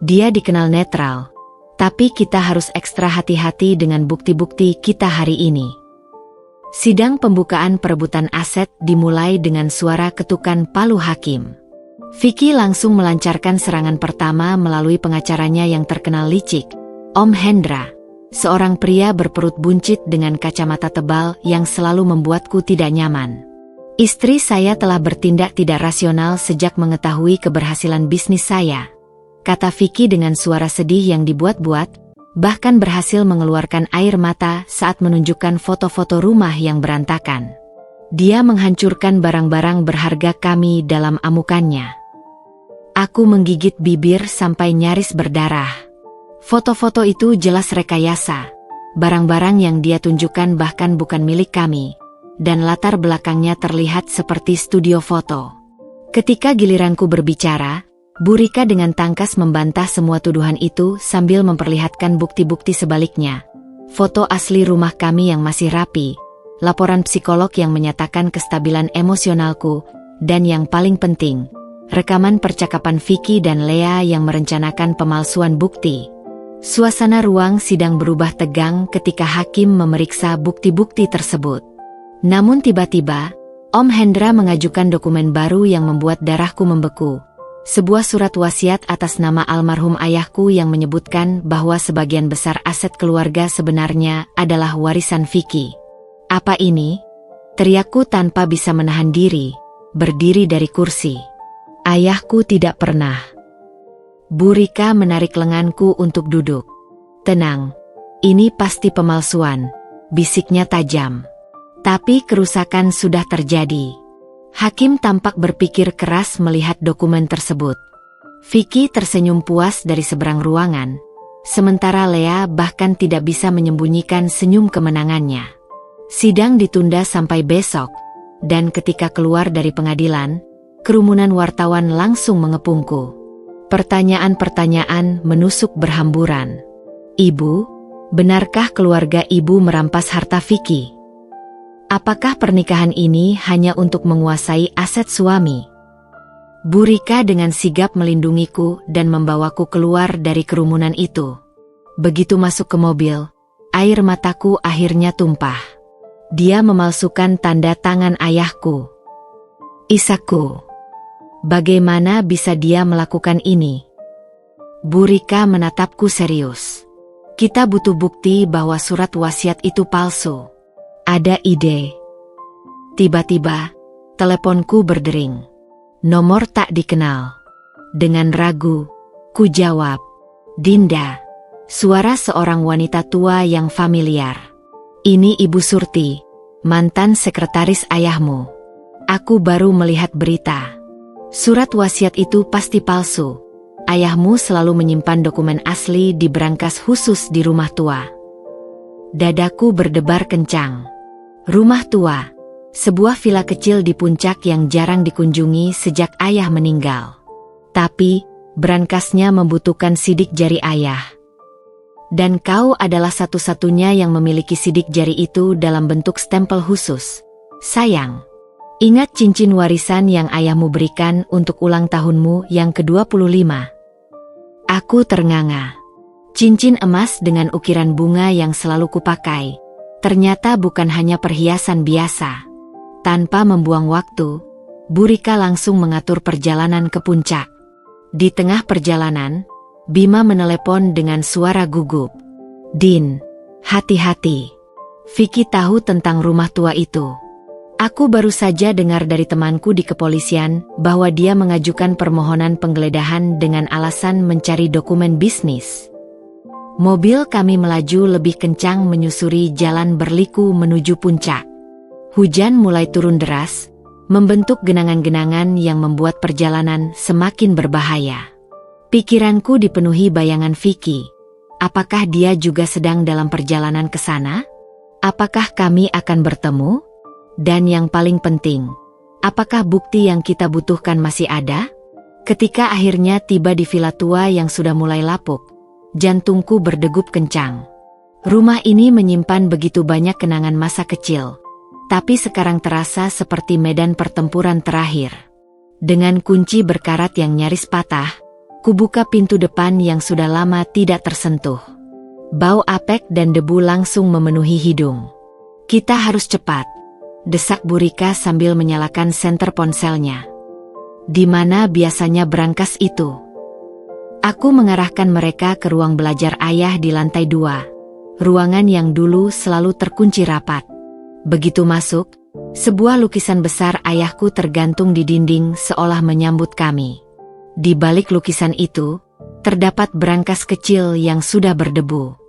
Dia dikenal netral, tapi kita harus ekstra hati-hati dengan bukti-bukti kita hari ini. Sidang pembukaan perebutan aset dimulai dengan suara ketukan palu hakim. Vicky langsung melancarkan serangan pertama melalui pengacaranya yang terkenal licik, Om Hendra, seorang pria berperut buncit dengan kacamata tebal yang selalu membuatku tidak nyaman. Istri saya telah bertindak tidak rasional sejak mengetahui keberhasilan bisnis saya, kata Vicky dengan suara sedih yang dibuat-buat, bahkan berhasil mengeluarkan air mata saat menunjukkan foto-foto rumah yang berantakan. Dia menghancurkan barang-barang berharga kami dalam amukannya. Aku menggigit bibir sampai nyaris berdarah. Foto-foto itu jelas rekayasa. Barang-barang yang dia tunjukkan bahkan bukan milik kami, dan latar belakangnya terlihat seperti studio foto. Ketika giliranku berbicara, Bu Rika dengan tangkas membantah semua tuduhan itu sambil memperlihatkan bukti-bukti sebaliknya. Foto asli rumah kami yang masih rapi, laporan psikolog yang menyatakan kestabilan emosionalku, dan yang paling penting, rekaman percakapan Vicky dan Lea yang merencanakan pemalsuan bukti. Suasana ruang sidang berubah tegang ketika hakim memeriksa bukti-bukti tersebut. Namun tiba-tiba, Om Hendra mengajukan dokumen baru yang membuat darahku membeku. Sebuah surat wasiat atas nama almarhum ayahku yang menyebutkan bahwa sebagian besar aset keluarga sebenarnya adalah warisan Vicky. Apa ini? Teriakku tanpa bisa menahan diri, berdiri dari kursi. Ayahku tidak pernah. Bu Rika menarik lenganku untuk duduk. Tenang, ini pasti pemalsuan, bisiknya tajam. Tapi kerusakan sudah terjadi. Hakim tampak berpikir keras melihat dokumen tersebut. Vicky tersenyum puas dari seberang ruangan, sementara Lea bahkan tidak bisa menyembunyikan senyum kemenangannya. Sidang ditunda sampai besok, dan ketika keluar dari pengadilan, kerumunan wartawan langsung mengepungku. Pertanyaan-pertanyaan menusuk berhamburan. Ibu, benarkah keluarga ibu merampas harta Vicky? Apakah pernikahan ini hanya untuk menguasai aset suami? Bu Rika dengan sigap melindungiku dan membawaku keluar dari kerumunan itu. Begitu masuk ke mobil, air mataku akhirnya tumpah. Dia memalsukan tanda tangan ayahku. Isaku. Bagaimana bisa dia melakukan ini? Bu Rika menatapku serius. Kita butuh bukti bahwa surat wasiat itu palsu. Ada ide. Tiba-tiba, teleponku berdering. Nomor tak dikenal. Dengan ragu, ku jawab. Dinda. Suara seorang wanita tua yang familiar. Ini Ibu Surti, mantan sekretaris ayahmu. Aku baru melihat berita. Surat wasiat itu pasti palsu. Ayahmu selalu menyimpan dokumen asli di berangkas khusus di rumah tua. Dadaku berdebar kencang. Rumah tua, sebuah villa kecil di puncak yang jarang dikunjungi sejak ayah meninggal. Tapi, berangkasnya membutuhkan sidik jari ayah. Dan kau adalah satu-satunya yang memiliki sidik jari itu dalam bentuk stempel khusus. Sayang. Ingat cincin warisan yang ayahmu berikan untuk ulang tahunmu yang ke-25. Aku ternganga. Cincin emas dengan ukiran bunga yang selalu kupakai, ternyata bukan hanya perhiasan biasa. Tanpa membuang waktu, Bu Rika langsung mengatur perjalanan ke puncak. Di tengah perjalanan, Bima menelepon dengan suara gugup. Din, hati-hati. Vicky tahu tentang rumah tua itu. Aku baru saja dengar dari temanku di kepolisian bahwa dia mengajukan permohonan penggeledahan dengan alasan mencari dokumen bisnis. Mobil kami melaju lebih kencang menyusuri jalan berliku menuju puncak. Hujan mulai turun deras, membentuk genangan-genangan yang membuat perjalanan semakin berbahaya. Pikiranku dipenuhi bayangan Vicky. Apakah dia juga sedang dalam perjalanan ke sana? Apakah kami akan bertemu? Dan yang paling penting, apakah bukti yang kita butuhkan masih ada? Ketika akhirnya tiba di villa tua yang sudah mulai lapuk, Jantungku berdegup kencang. Rumah ini menyimpan begitu banyak kenangan masa kecil, tapi sekarang terasa seperti medan pertempuran terakhir. Dengan kunci berkarat yang nyaris patah, kubuka pintu depan yang sudah lama tidak tersentuh. Bau apek dan debu langsung memenuhi hidung. "Kita harus cepat," desak Bu Rika sambil menyalakan senter ponselnya. "Di mana biasanya brankas itu?" Aku mengarahkan mereka ke ruang belajar ayah di lantai 2, ruangan yang dulu selalu terkunci rapat. Begitu masuk, sebuah lukisan besar ayahku tergantung di dinding seolah menyambut kami. Di balik lukisan itu, terdapat brankas kecil yang sudah berdebu.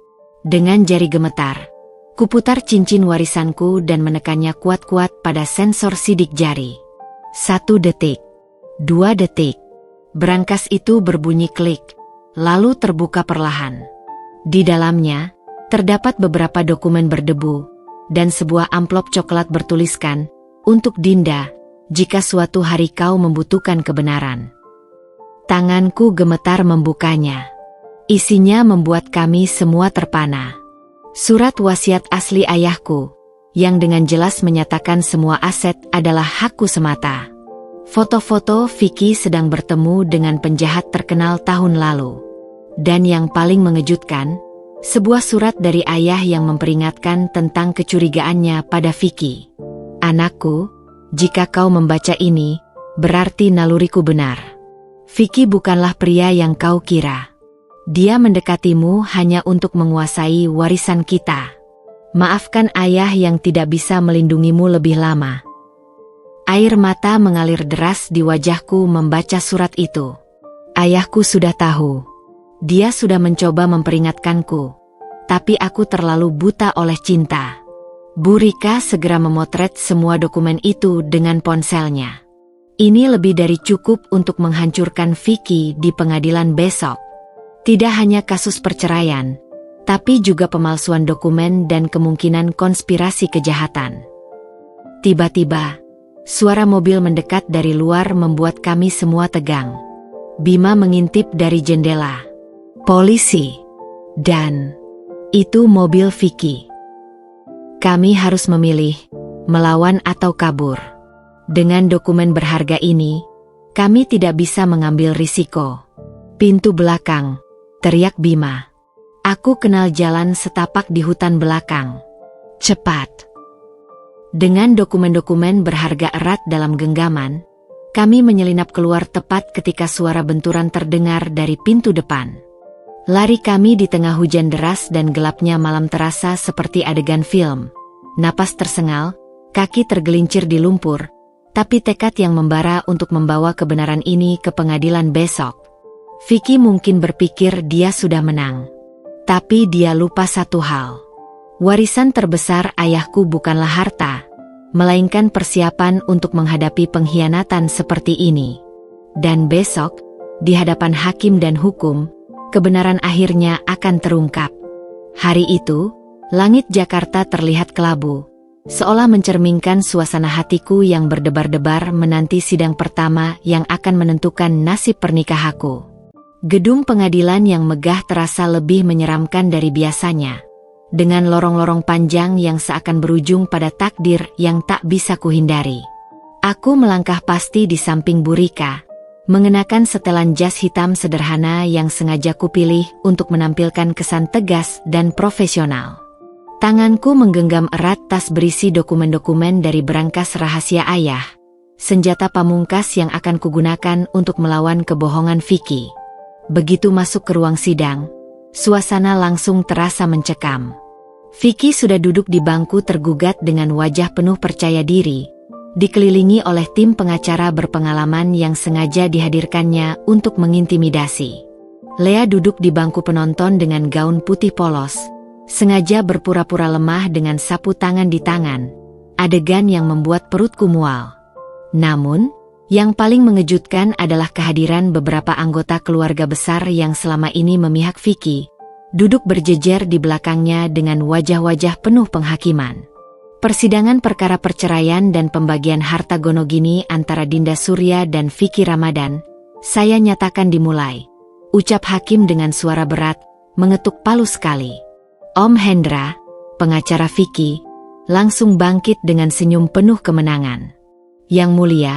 Dengan jari gemetar, kuputar cincin warisanku dan menekannya kuat-kuat pada sensor sidik jari. 1 detik, 2 detik. Brankas itu berbunyi klik, lalu terbuka perlahan. Di dalamnya, terdapat beberapa dokumen berdebu, dan sebuah amplop coklat bertuliskan, "Untuk Dinda, jika suatu hari kau membutuhkan kebenaran." Tanganku gemetar membukanya. Isinya membuat kami semua terpana. Surat wasiat asli ayahku, yang dengan jelas menyatakan semua aset adalah hakku semata. Foto-foto Vicky sedang bertemu dengan penjahat terkenal tahun lalu. Dan yang paling mengejutkan, sebuah surat dari ayah yang memperingatkan tentang kecurigaannya pada Vicky. "Anakku, jika kau membaca ini, berarti naluriku benar. Vicky bukanlah pria yang kau kira. Dia mendekatimu hanya untuk menguasai warisan kita. Maafkan ayah yang tidak bisa melindungimu lebih lama." Air mata mengalir deras di wajahku membaca surat itu. Ayahku sudah tahu. Dia sudah mencoba memperingatkanku. Tapi aku terlalu buta oleh cinta. Bu Rika segera memotret semua dokumen itu dengan ponselnya. Ini lebih dari cukup untuk menghancurkan Vicky di pengadilan besok. Tidak hanya kasus perceraian, tapi juga pemalsuan dokumen dan kemungkinan konspirasi kejahatan. Tiba-tiba, suara mobil mendekat dari luar membuat kami semua tegang. Bima mengintip dari jendela. "Polisi." Dan itu mobil Vicky. Kami harus memilih, melawan atau kabur. Dengan dokumen berharga ini, kami tidak bisa mengambil risiko. "Pintu belakang," teriak Bima. Aku kenal jalan setapak di hutan belakang. "Cepat." Dengan dokumen-dokumen berharga erat dalam genggaman, kami menyelinap keluar tepat ketika suara benturan terdengar dari pintu depan. Lari kami di tengah hujan deras dan gelapnya malam terasa seperti adegan film. Napas tersengal, kaki tergelincir di lumpur, tapi tekad yang membara untuk membawa kebenaran ini ke pengadilan besok. Vicky mungkin berpikir dia sudah menang. Tapi dia lupa satu hal. Warisan terbesar ayahku bukanlah harta, melainkan persiapan untuk menghadapi pengkhianatan seperti ini. Dan besok, di hadapan hakim dan hukum, kebenaran akhirnya akan terungkap. Hari itu, langit Jakarta terlihat kelabu, seolah mencerminkan suasana hatiku yang berdebar-debar menanti sidang pertama yang akan menentukan nasib pernikahanku. Gedung pengadilan yang megah terasa lebih menyeramkan dari biasanya, dengan lorong-lorong panjang yang seakan berujung pada takdir yang tak bisa kuhindari. Aku melangkah pasti di samping Bu Rika, mengenakan setelan jas hitam sederhana yang sengaja kupilih untuk menampilkan kesan tegas dan profesional. Tanganku menggenggam erat tas berisi dokumen-dokumen dari brankas rahasia ayah, senjata pamungkas yang akan kugunakan untuk melawan kebohongan Vicky. Begitu masuk ke ruang sidang, suasana langsung terasa mencekam. Vicky sudah duduk di bangku tergugat dengan wajah penuh percaya diri, dikelilingi oleh tim pengacara berpengalaman yang sengaja dihadirkannya untuk mengintimidasi. Lea duduk di bangku penonton dengan gaun putih polos, sengaja berpura-pura lemah dengan sapu tangan di tangan, adegan yang membuat perutku mual. Namun, yang paling mengejutkan adalah kehadiran beberapa anggota keluarga besar yang selama ini memihak Vicky, duduk berjejer di belakangnya dengan wajah-wajah penuh penghakiman. Persidangan perkara perceraian dan pembagian harta gonogini antara Dinda Surya dan Vicky Ramadan, saya nyatakan dimulai. Ucap hakim dengan suara berat, mengetuk palu sekali. Om Hendra, pengacara Vicky, langsung bangkit dengan senyum penuh kemenangan. Yang mulia,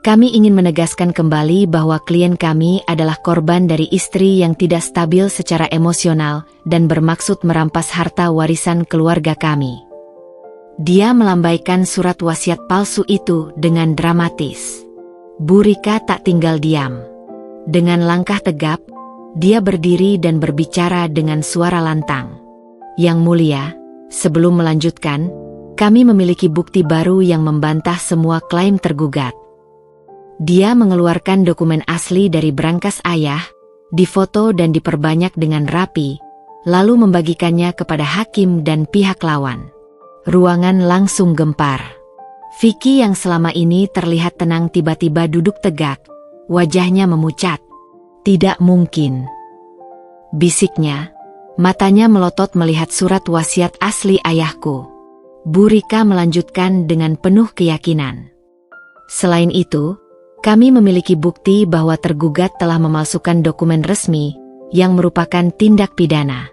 kami ingin menegaskan kembali bahwa klien kami adalah korban dari istri yang tidak stabil secara emosional dan bermaksud merampas harta warisan keluarga kami. Dia melambaikan surat wasiat palsu itu dengan dramatis. Bu Rika tak tinggal diam. Dengan langkah tegap, dia berdiri dan berbicara dengan suara lantang. Yang mulia, sebelum melanjutkan, kami memiliki bukti baru yang membantah semua klaim tergugat. Dia mengeluarkan dokumen asli dari brankas ayah, difoto dan diperbanyak dengan rapi, lalu membagikannya kepada hakim dan pihak lawan. Ruangan langsung gempar. Vicky yang selama ini terlihat tenang tiba-tiba duduk tegak, wajahnya memucat. Tidak mungkin, bisiknya, matanya melotot melihat surat wasiat asli ayahku. Bu Rika melanjutkan dengan penuh keyakinan. Selain itu, kami memiliki bukti bahwa tergugat telah memalsukan dokumen resmi yang merupakan tindak pidana.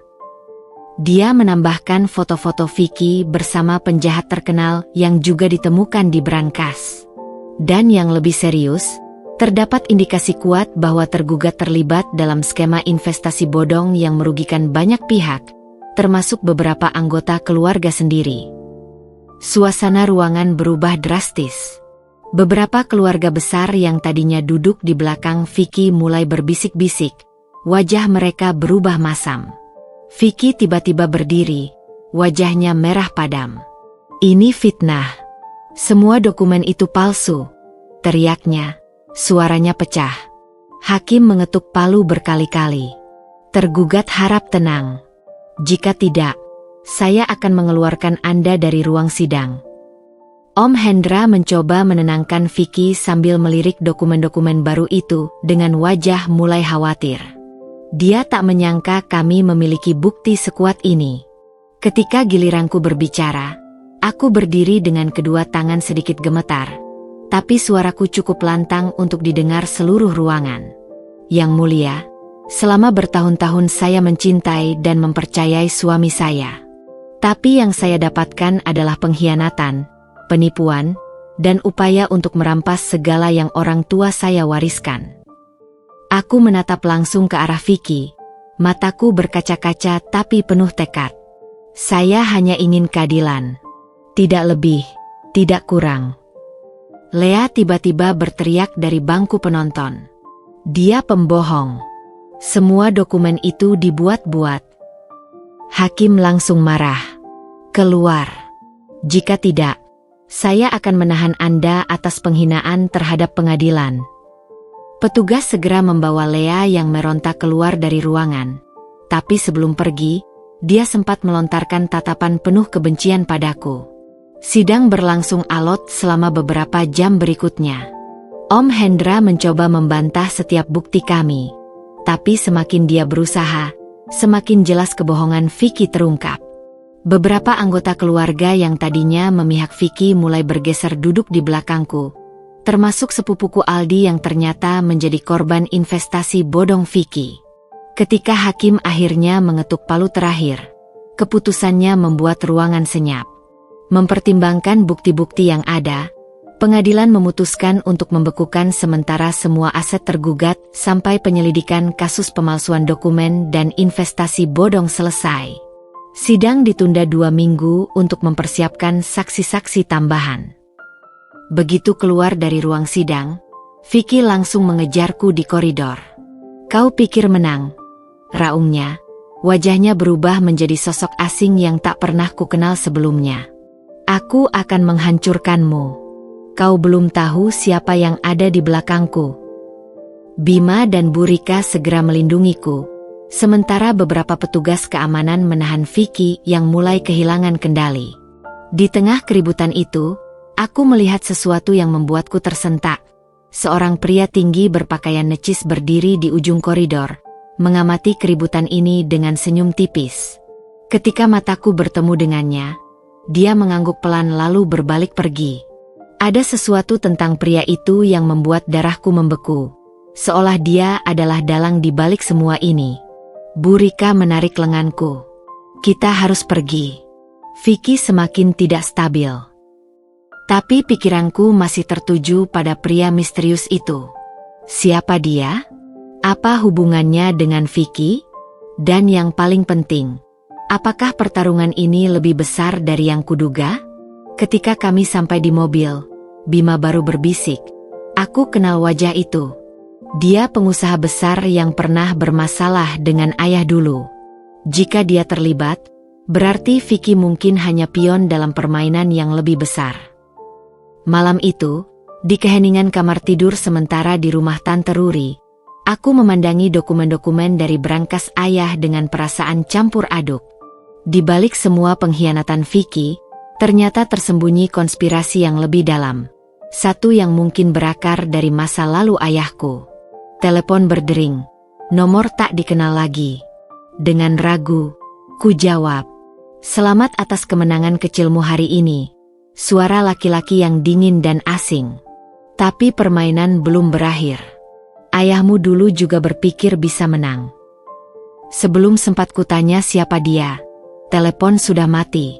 Dia menambahkan foto-foto Vicky bersama penjahat terkenal yang juga ditemukan di brankas. Dan yang lebih serius, terdapat indikasi kuat bahwa tergugat terlibat dalam skema investasi bodong yang merugikan banyak pihak, termasuk beberapa anggota keluarga sendiri. Suasana ruangan berubah drastis. Beberapa keluarga besar yang tadinya duduk di belakang Vicky mulai berbisik-bisik. Wajah mereka berubah masam. Vicky tiba-tiba berdiri, wajahnya merah padam. Ini fitnah. Semua dokumen itu palsu, teriaknya. Suaranya pecah. Hakim mengetuk palu berkali-kali. Tergugat harap tenang. Jika tidak, saya akan mengeluarkan Anda dari ruang sidang. Om Hendra mencoba menenangkan Vicky sambil melirik dokumen-dokumen baru itu dengan wajah mulai khawatir. Dia tak menyangka kami memiliki bukti sekuat ini. Ketika giliranku berbicara, aku berdiri dengan kedua tangan sedikit gemetar, tapi suaraku cukup lantang untuk didengar seluruh ruangan. Yang mulia, selama bertahun-tahun saya mencintai dan mempercayai suami saya. Tapi yang saya dapatkan adalah pengkhianatan, penipuan, dan upaya untuk merampas segala yang orang tua saya wariskan. Aku menatap langsung ke arah Vicky, mataku berkaca-kaca tapi penuh tekad. Saya hanya ingin keadilan. Tidak lebih, tidak kurang. Lea tiba-tiba berteriak dari bangku penonton. Dia pembohong. Semua dokumen itu dibuat-buat. Hakim langsung marah. Keluar. Jika tidak, saya akan menahan Anda atas penghinaan terhadap pengadilan. Petugas segera membawa Lea yang meronta keluar dari ruangan. Tapi sebelum pergi, dia sempat melontarkan tatapan penuh kebencian padaku. Sidang berlangsung alot selama beberapa jam berikutnya. Om Hendra mencoba membantah setiap bukti kami. Tapi semakin dia berusaha, semakin jelas kebohongan Vicky terungkap. Beberapa anggota keluarga yang tadinya memihak Vicky mulai bergeser duduk di belakangku, termasuk sepupuku Aldi yang ternyata menjadi korban investasi bodong Vicky. Ketika hakim akhirnya mengetuk palu terakhir, keputusannya membuat ruangan senyap. Mempertimbangkan bukti-bukti yang ada, pengadilan memutuskan untuk membekukan sementara semua aset tergugat sampai penyelidikan kasus pemalsuan dokumen dan investasi bodong selesai. Sidang ditunda 2 minggu untuk mempersiapkan saksi-saksi tambahan. Begitu keluar dari ruang sidang, Vicky langsung mengejarku di koridor. "Kau pikir menang?" raungnya. Wajahnya berubah menjadi sosok asing yang tak pernah kukenal sebelumnya. "Aku akan menghancurkanmu. Kau belum tahu siapa yang ada di belakangku." Bima dan Bu Rika segera melindungiku, sementara beberapa petugas keamanan menahan Vicky yang mulai kehilangan kendali. Di tengah keributan itu, aku melihat sesuatu yang membuatku tersentak. Seorang pria tinggi berpakaian necis berdiri di ujung koridor, mengamati keributan ini dengan senyum tipis. Ketika mataku bertemu dengannya, dia mengangguk pelan lalu berbalik pergi. Ada sesuatu tentang pria itu yang membuat darahku membeku, seolah dia adalah dalang di balik semua ini. Bu Rika menarik lenganku. Kita harus pergi. Vicky semakin tidak stabil. Tapi pikiranku masih tertuju pada pria misterius itu. Siapa dia? Apa hubungannya dengan Vicky? Dan yang paling penting, apakah pertarungan ini lebih besar dari yang kuduga? Ketika kami sampai di mobil, Bima baru berbisik. Aku kenal wajah itu. Dia pengusaha besar yang pernah bermasalah dengan ayah dulu. Jika dia terlibat, berarti Vicky mungkin hanya pion dalam permainan yang lebih besar. Malam itu, di keheningan kamar tidur sementara di rumah Tante Ruri, aku memandangi dokumen-dokumen dari berangkas ayah dengan perasaan campur aduk. Di balik semua pengkhianatan Vicky, ternyata tersembunyi konspirasi yang lebih dalam. Satu yang mungkin berakar dari masa lalu ayahku. Telepon berdering. Nomor tak dikenal lagi. Dengan ragu, ku jawab. Selamat atas kemenangan kecilmu hari ini. Suara laki-laki yang dingin dan asing. Tapi permainan belum berakhir. Ayahmu dulu juga berpikir bisa menang. Sebelum sempat kutanya siapa dia, telepon sudah mati.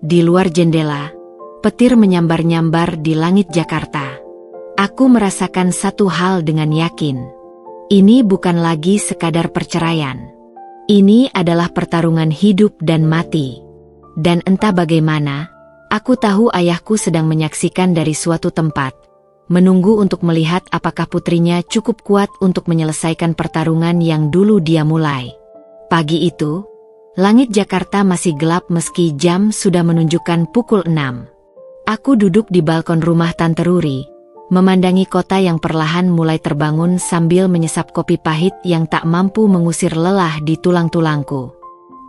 Di luar jendela, petir menyambar-nyambar di langit Jakarta. Aku merasakan satu hal dengan yakin. Ini bukan lagi sekadar perceraian. Ini adalah pertarungan hidup dan mati. Dan entah bagaimana, aku tahu ayahku sedang menyaksikan dari suatu tempat, menunggu untuk melihat apakah putrinya cukup kuat untuk menyelesaikan pertarungan yang dulu dia mulai. Pagi itu, langit Jakarta masih gelap meski jam sudah menunjukkan pukul 6. Aku duduk di balkon rumah Tante Ruri, memandangi kota yang perlahan mulai terbangun sambil menyesap kopi pahit yang tak mampu mengusir lelah di tulang-tulangku.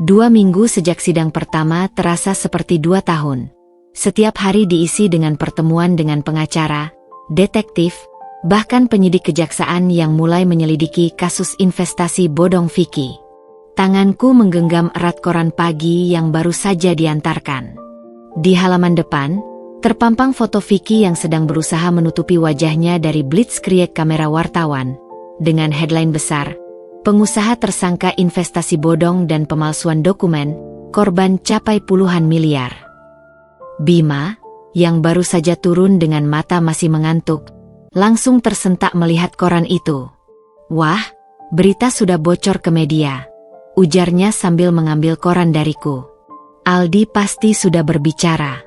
2 minggu sejak sidang pertama terasa seperti 2 tahun. Setiap hari diisi dengan pertemuan dengan pengacara, detektif, bahkan penyidik kejaksaan yang mulai menyelidiki kasus investasi bodong Vicky. Tanganku menggenggam erat koran pagi yang baru saja diantarkan. Di halaman depan, terpampang foto Vicky yang sedang berusaha menutupi wajahnya dari blitzkrieg kamera wartawan, dengan headline besar, pengusaha tersangka investasi bodong dan pemalsuan dokumen, korban capai puluhan miliar. Bima, yang baru saja turun dengan mata masih mengantuk, langsung tersentak melihat koran itu. Wah, berita sudah bocor ke media, ujarnya sambil mengambil koran dariku. Aldi pasti sudah berbicara.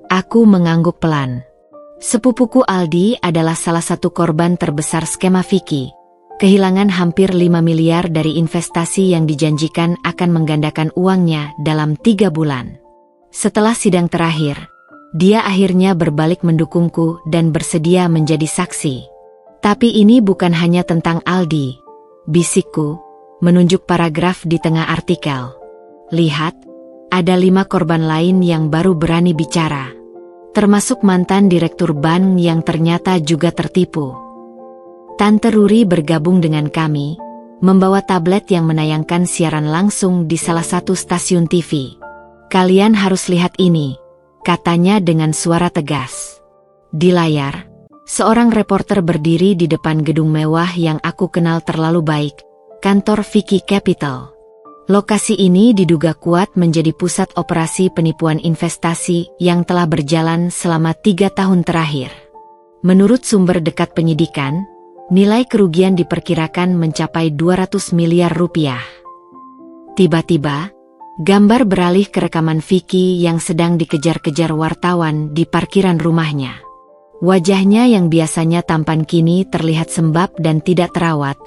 Aku mengangguk pelan. Sepupuku Aldi adalah salah satu korban terbesar skema Vicky. Kehilangan hampir 5 miliar dari investasi yang dijanjikan akan menggandakan uangnya dalam 3 bulan. Setelah sidang terakhir, dia akhirnya berbalik mendukungku dan bersedia menjadi saksi. Tapi ini bukan hanya tentang Aldi, bisikku, menunjuk paragraf di tengah artikel. Lihat, ada 5 korban lain yang baru berani bicara. Termasuk mantan direktur bank yang ternyata juga tertipu. Tante Ruri bergabung dengan kami, membawa tablet yang menayangkan siaran langsung di salah satu stasiun TV. Kalian harus lihat ini, katanya dengan suara tegas. Di layar, seorang reporter berdiri di depan gedung mewah yang aku kenal terlalu baik, kantor Vicky Capital. Lokasi ini diduga kuat menjadi pusat operasi penipuan investasi yang telah berjalan selama 3 tahun terakhir. Menurut sumber dekat penyidikan, nilai kerugian diperkirakan mencapai 200 miliar rupiah. Tiba-tiba, gambar beralih ke rekaman Vicky yang sedang dikejar-kejar wartawan di parkiran rumahnya. Wajahnya yang biasanya tampan kini terlihat sembab dan tidak terawat.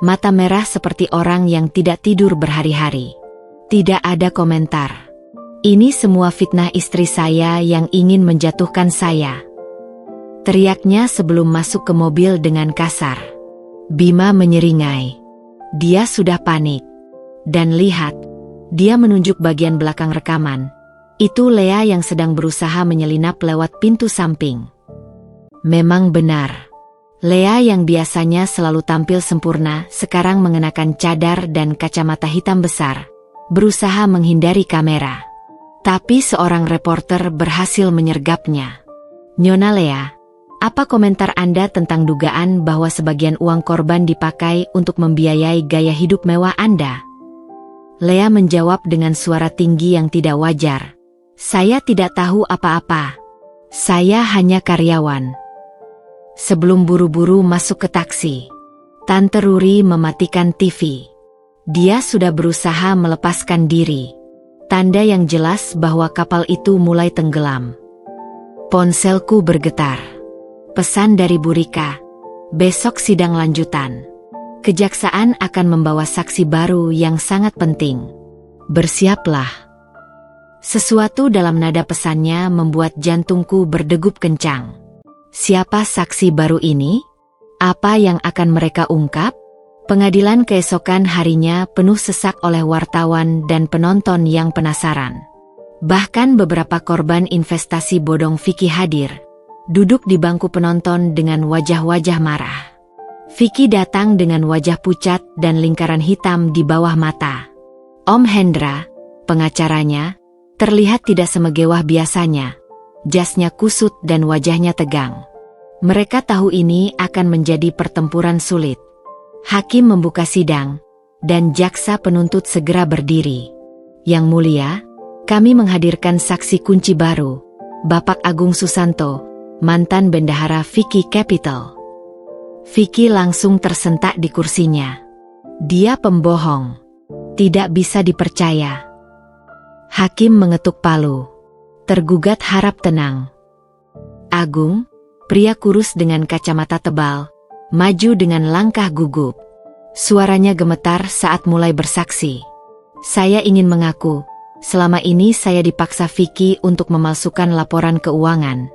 Mata merah seperti orang yang tidak tidur berhari-hari. Tidak ada komentar. Ini semua fitnah istri saya yang ingin menjatuhkan saya. Teriaknya sebelum masuk ke mobil dengan kasar. Bima menyeringai. Dia sudah panik. Dan lihat, dia menunjuk bagian belakang rekaman. Itu Lea yang sedang berusaha menyelinap lewat pintu samping. Memang benar. Lea yang biasanya selalu tampil sempurna sekarang mengenakan cadar dan kacamata hitam besar, berusaha menghindari kamera. Tapi seorang reporter berhasil menyergapnya. Nyona Lea, Apa komentar Anda tentang dugaan bahwa sebagian uang korban dipakai untuk membiayai gaya hidup mewah Anda? Lea menjawab dengan suara tinggi yang tidak wajar. Saya tidak tahu apa-apa. Saya hanya karyawan. Sebelum buru-buru masuk ke taksi, Tante Ruri mematikan TV. Dia sudah berusaha melepaskan diri. Tanda yang jelas bahwa kapal itu mulai tenggelam. Ponselku bergetar. Pesan dari Bu Rika. Besok sidang lanjutan. Kejaksaan akan membawa saksi baru yang sangat penting. Bersiaplah. Sesuatu dalam nada pesannya membuat jantungku berdegup kencang. Siapa saksi baru ini? Apa yang akan mereka ungkap? Pengadilan keesokan harinya penuh sesak oleh wartawan dan penonton yang penasaran. Bahkan beberapa korban investasi bodong Vicky hadir. Duduk di bangku penonton dengan wajah-wajah marah. Vicky datang dengan wajah pucat dan lingkaran hitam di bawah mata. Om Hendra, pengacaranya, terlihat tidak semegewah biasanya. Jasnya kusut dan wajahnya tegang. Mereka tahu ini akan menjadi pertempuran sulit. Hakim membuka sidang, dan jaksa penuntut segera berdiri. Yang mulia, kami menghadirkan saksi kunci baru, Bapak Agung Susanto, mantan bendahara Vicky Capital. Vicky langsung tersentak di kursinya. Dia pembohong. Tidak bisa dipercaya. Hakim mengetuk palu. Tergugat harap tenang. Agung, pria kurus dengan kacamata tebal, maju dengan langkah gugup. Suaranya gemetar saat mulai bersaksi. Saya ingin mengaku, selama ini saya dipaksa Vicky untuk memalsukan laporan keuangan.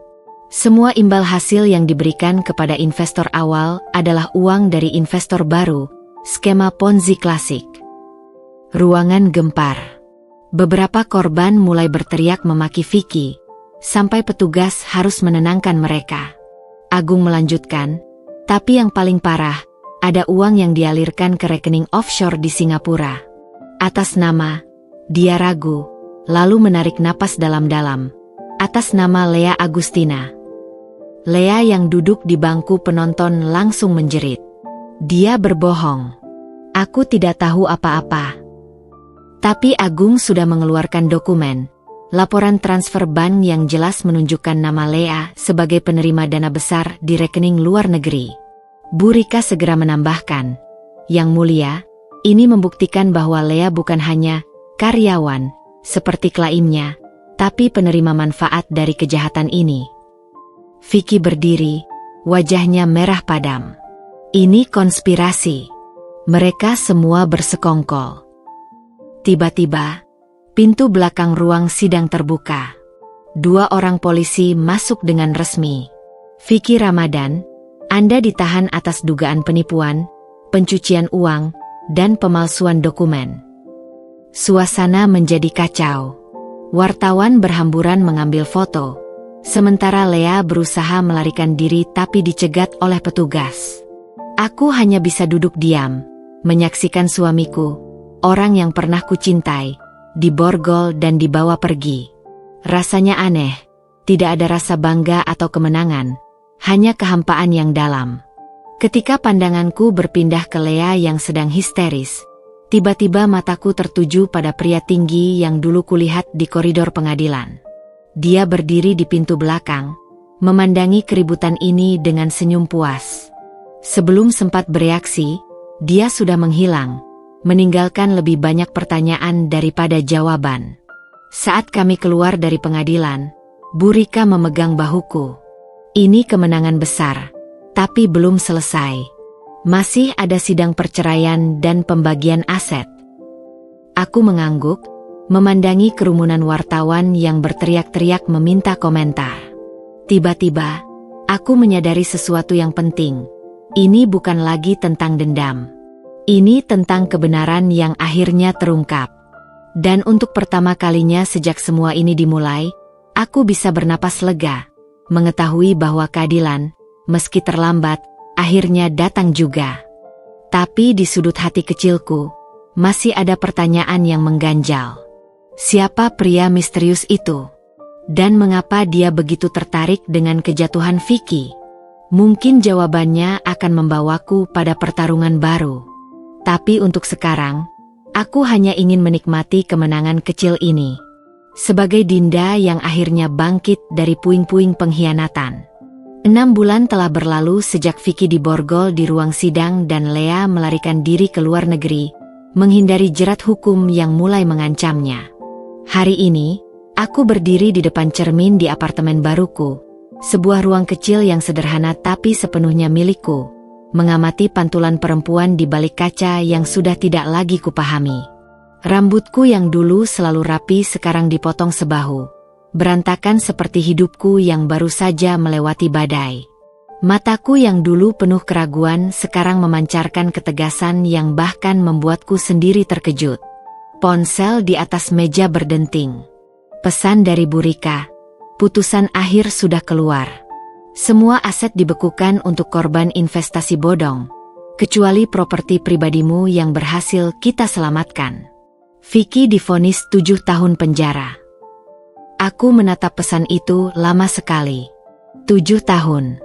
Semua imbal hasil yang diberikan kepada investor awal adalah uang dari investor baru, skema Ponzi klasik. Ruangan gempar. Beberapa korban mulai berteriak memaki Vicky, sampai petugas harus menenangkan mereka. Agung melanjutkan, tapi yang paling parah, ada uang yang dialirkan ke rekening offshore di Singapura. Atas nama, dia ragu, lalu menarik napas dalam-dalam. Atas nama Lea Agustina. Lea yang duduk di bangku penonton langsung menjerit. Dia berbohong. Aku tidak tahu apa-apa. Tapi Agung sudah mengeluarkan dokumen, laporan transfer bank yang jelas menunjukkan nama Lea sebagai penerima dana besar di rekening luar negeri. Bu Rika segera menambahkan, Yang mulia, ini membuktikan bahwa Lea bukan hanya karyawan, seperti klaimnya, tapi penerima manfaat dari kejahatan ini. Vicky berdiri, wajahnya merah padam. Ini konspirasi. Mereka semua bersekongkol. Tiba-tiba, pintu belakang ruang sidang terbuka. 2 orang polisi masuk dengan resmi. Vicky Ramadan, Anda ditahan atas dugaan penipuan, pencucian uang, dan pemalsuan dokumen. Suasana menjadi kacau. Wartawan berhamburan mengambil foto. Sementara Lea berusaha melarikan diri tapi dicegat oleh petugas. Aku hanya bisa duduk diam, menyaksikan suamiku, orang yang pernah kucintai, diborgol dan dibawa pergi. Rasanya aneh, tidak ada rasa bangga atau kemenangan, hanya kehampaan yang dalam. Ketika pandanganku berpindah ke Lea yang sedang histeris, tiba-tiba mataku tertuju pada pria tinggi yang dulu kulihat di koridor pengadilan. Dia berdiri di pintu belakang, memandangi keributan ini dengan senyum puas. Sebelum sempat bereaksi, dia sudah menghilang, meninggalkan lebih banyak pertanyaan daripada jawaban. Saat kami keluar dari pengadilan, Bu Rika memegang bahuku. Ini kemenangan besar, tapi belum selesai. Masih ada sidang perceraian dan pembagian aset. Aku mengangguk, memandangi kerumunan wartawan yang berteriak-teriak meminta komentar. Tiba-tiba, aku menyadari sesuatu yang penting. Ini bukan lagi tentang dendam. Ini tentang kebenaran yang akhirnya terungkap. Dan untuk pertama kalinya sejak semua ini dimulai, aku bisa bernapas lega, mengetahui bahwa keadilan, meski terlambat, akhirnya datang juga. Tapi di sudut hati kecilku, masih ada pertanyaan yang mengganjal. Siapa pria misterius itu? Dan mengapa dia begitu tertarik dengan kejatuhan Vicky? Mungkin jawabannya akan membawaku pada pertarungan baru. Tapi untuk sekarang, aku hanya ingin menikmati kemenangan kecil ini. Sebagai Dinda yang akhirnya bangkit dari puing-puing pengkhianatan. 6 bulan telah berlalu sejak Vicky diborgol di ruang sidang dan Lea melarikan diri ke luar negeri, menghindari jerat hukum yang mulai mengancamnya. Hari ini, aku berdiri di depan cermin di apartemen baruku. Sebuah ruang kecil yang sederhana tapi sepenuhnya milikku, mengamati pantulan perempuan di balik kaca yang sudah tidak lagi kupahami. Rambutku yang dulu selalu rapi sekarang dipotong sebahu, berantakan seperti hidupku yang baru saja melewati badai. Mataku yang dulu penuh keraguan sekarang memancarkan ketegasan yang bahkan membuatku sendiri terkejut. Ponsel di atas meja berdenting. Pesan dari Bu Rika. Putusan akhir sudah keluar. Semua aset dibekukan untuk korban investasi bodong, kecuali properti pribadimu yang berhasil kita selamatkan. Vicky divonis 7 tahun penjara. Aku menatap pesan itu lama sekali. 7 tahun.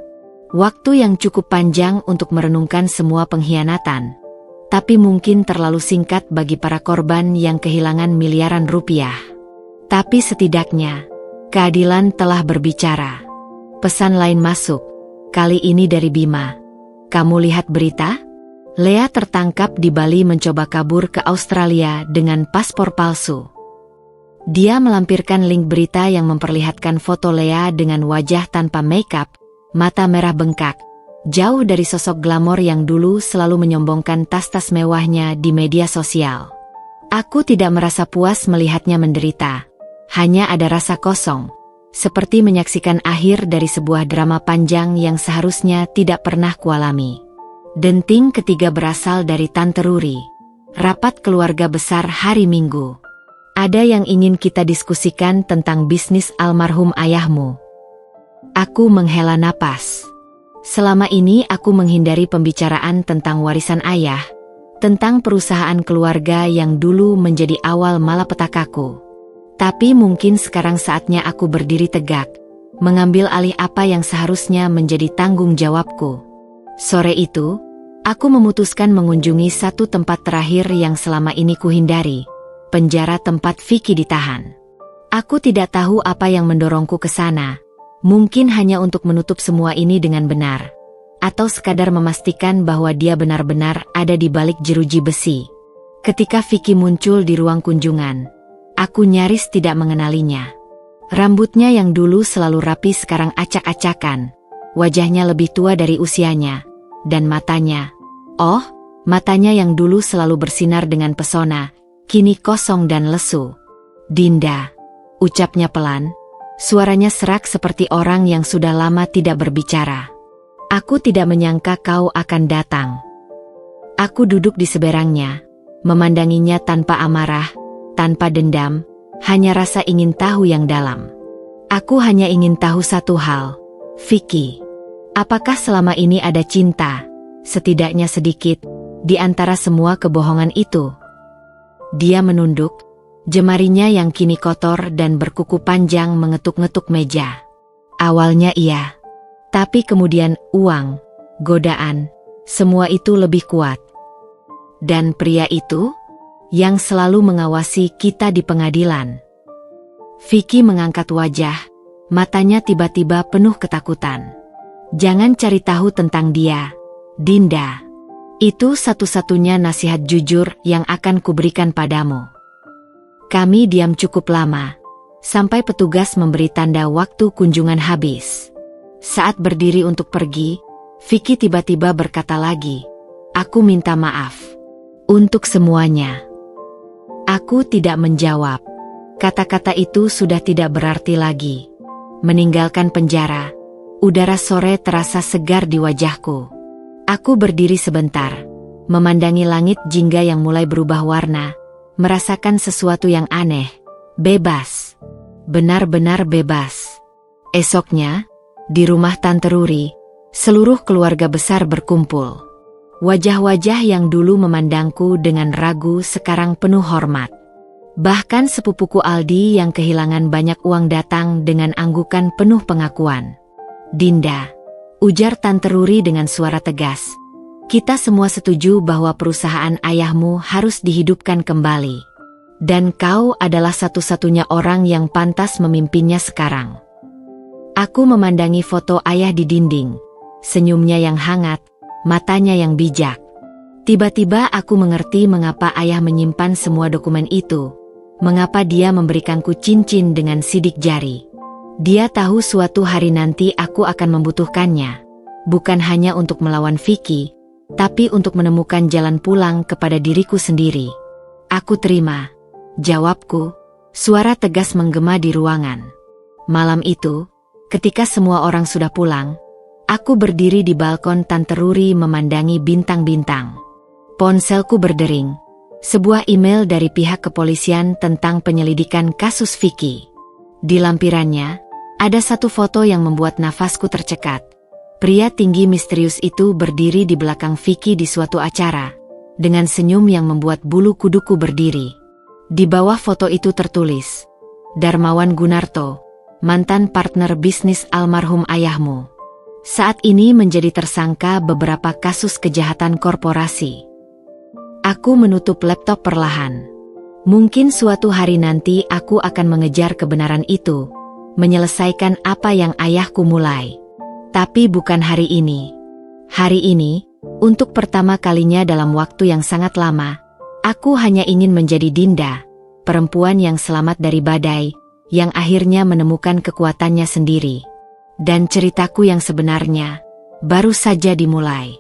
Waktu yang cukup panjang untuk merenungkan semua pengkhianatan, tapi mungkin terlalu singkat bagi para korban yang kehilangan miliaran rupiah. Tapi setidaknya, keadilan telah berbicara. Pesan lain masuk, kali ini dari Bima. Kamu lihat berita? Lea tertangkap di Bali mencoba kabur ke Australia dengan paspor palsu. Dia melampirkan link berita yang memperlihatkan foto Lea dengan wajah tanpa makeup, mata merah bengkak, jauh dari sosok glamor yang dulu selalu menyombongkan tas-tas mewahnya di media sosial. Aku tidak merasa puas melihatnya menderita. Hanya ada rasa kosong, seperti menyaksikan akhir dari sebuah drama panjang yang seharusnya tidak pernah kualami. Denting ketiga berasal dari Tante Ruri. Rapat keluarga besar hari Minggu. Ada yang ingin kita diskusikan tentang bisnis almarhum ayahmu. Aku menghela napas. Selama ini aku menghindari pembicaraan tentang warisan ayah, tentang perusahaan keluarga yang dulu menjadi awal malapetakaku. Tapi mungkin sekarang saatnya aku berdiri tegak, mengambil alih apa yang seharusnya menjadi tanggung jawabku. Sore itu, aku memutuskan mengunjungi satu tempat terakhir yang selama ini kuhindari, penjara tempat Vicky ditahan. Aku tidak tahu apa yang mendorongku ke sana, mungkin hanya untuk menutup semua ini dengan benar, atau sekadar memastikan bahwa dia benar-benar ada di balik jeruji besi. Ketika Vicky muncul di ruang kunjungan, aku nyaris tidak mengenalinya. Rambutnya yang dulu selalu rapi sekarang acak-acakan, wajahnya lebih tua dari usianya, dan matanya, matanya yang dulu selalu bersinar dengan pesona, kini kosong dan lesu. Dinda, ucapnya pelan, suaranya serak seperti orang yang sudah lama tidak berbicara. Aku tidak menyangka kau akan datang. Aku duduk di seberangnya, memandanginya tanpa amarah, tanpa dendam, hanya rasa ingin tahu yang dalam. Aku hanya ingin tahu satu hal, Vicky. Apakah selama ini ada cinta, setidaknya sedikit, di antara semua kebohongan itu? Dia menunduk, jemarinya yang kini kotor dan berkuku panjang mengetuk-ngetuk meja. Awalnya iya, tapi kemudian uang, godaan, semua itu lebih kuat. Dan pria itu? Yang selalu mengawasi kita di pengadilan. Vicky mengangkat wajah, matanya tiba-tiba penuh ketakutan. Jangan cari tahu tentang dia, Dinda. Itu satu-satunya nasihat jujur yang akan kuberikan padamu. Kami diam cukup lama, sampai petugas memberi tanda waktu kunjungan habis. Saat berdiri untuk pergi, Vicky tiba-tiba berkata lagi, "Aku minta maaf untuk semuanya." Aku tidak menjawab. Kata-kata itu sudah tidak berarti lagi. Meninggalkan penjara, udara sore terasa segar di wajahku. Aku berdiri sebentar, memandangi langit jingga yang mulai berubah warna, merasakan sesuatu yang aneh, bebas. Benar-benar bebas. Esoknya, di rumah Tante Ruri, seluruh keluarga besar berkumpul. Wajah-wajah yang dulu memandangku dengan ragu sekarang penuh hormat. Bahkan sepupuku Aldi yang kehilangan banyak uang datang dengan anggukan penuh pengakuan. "Dinda, ujar Tante Ruri dengan suara tegas. Kita semua setuju bahwa perusahaan ayahmu harus dihidupkan kembali. Dan kau adalah satu-satunya orang yang pantas memimpinnya sekarang. Aku memandangi foto ayah di dinding. Senyumnya yang hangat, matanya yang bijak. Tiba-tiba aku mengerti mengapa ayah menyimpan semua dokumen itu. Mengapa dia memberikanku cincin dengan sidik jari. Dia tahu suatu hari nanti aku akan membutuhkannya. Bukan hanya untuk melawan Vicky, tapi untuk menemukan jalan pulang kepada diriku sendiri. Aku terima, jawabku. Suara tegas menggema di ruangan. Malam itu, ketika semua orang sudah pulang, aku berdiri di balkon Tante Ruri memandangi bintang-bintang. Ponselku berdering. Sebuah email dari pihak kepolisian tentang penyelidikan kasus Vicky. Di lampirannya, ada satu foto yang membuat nafasku tercekat. Pria tinggi misterius itu berdiri di belakang Vicky di suatu acara, dengan senyum yang membuat bulu kuduku berdiri. Di bawah foto itu tertulis, Darmawan Gunarto, mantan partner bisnis almarhum ayahmu. Saat ini menjadi tersangka beberapa kasus kejahatan korporasi. Aku menutup laptop perlahan. Mungkin suatu hari nanti aku akan mengejar kebenaran itu, menyelesaikan apa yang ayahku mulai. Tapi bukan hari ini. Hari ini, untuk pertama kalinya dalam waktu yang sangat lama, aku hanya ingin menjadi Dinda, perempuan yang selamat dari badai, yang akhirnya menemukan kekuatannya sendiri. Dan ceritaku yang sebenarnya baru saja dimulai.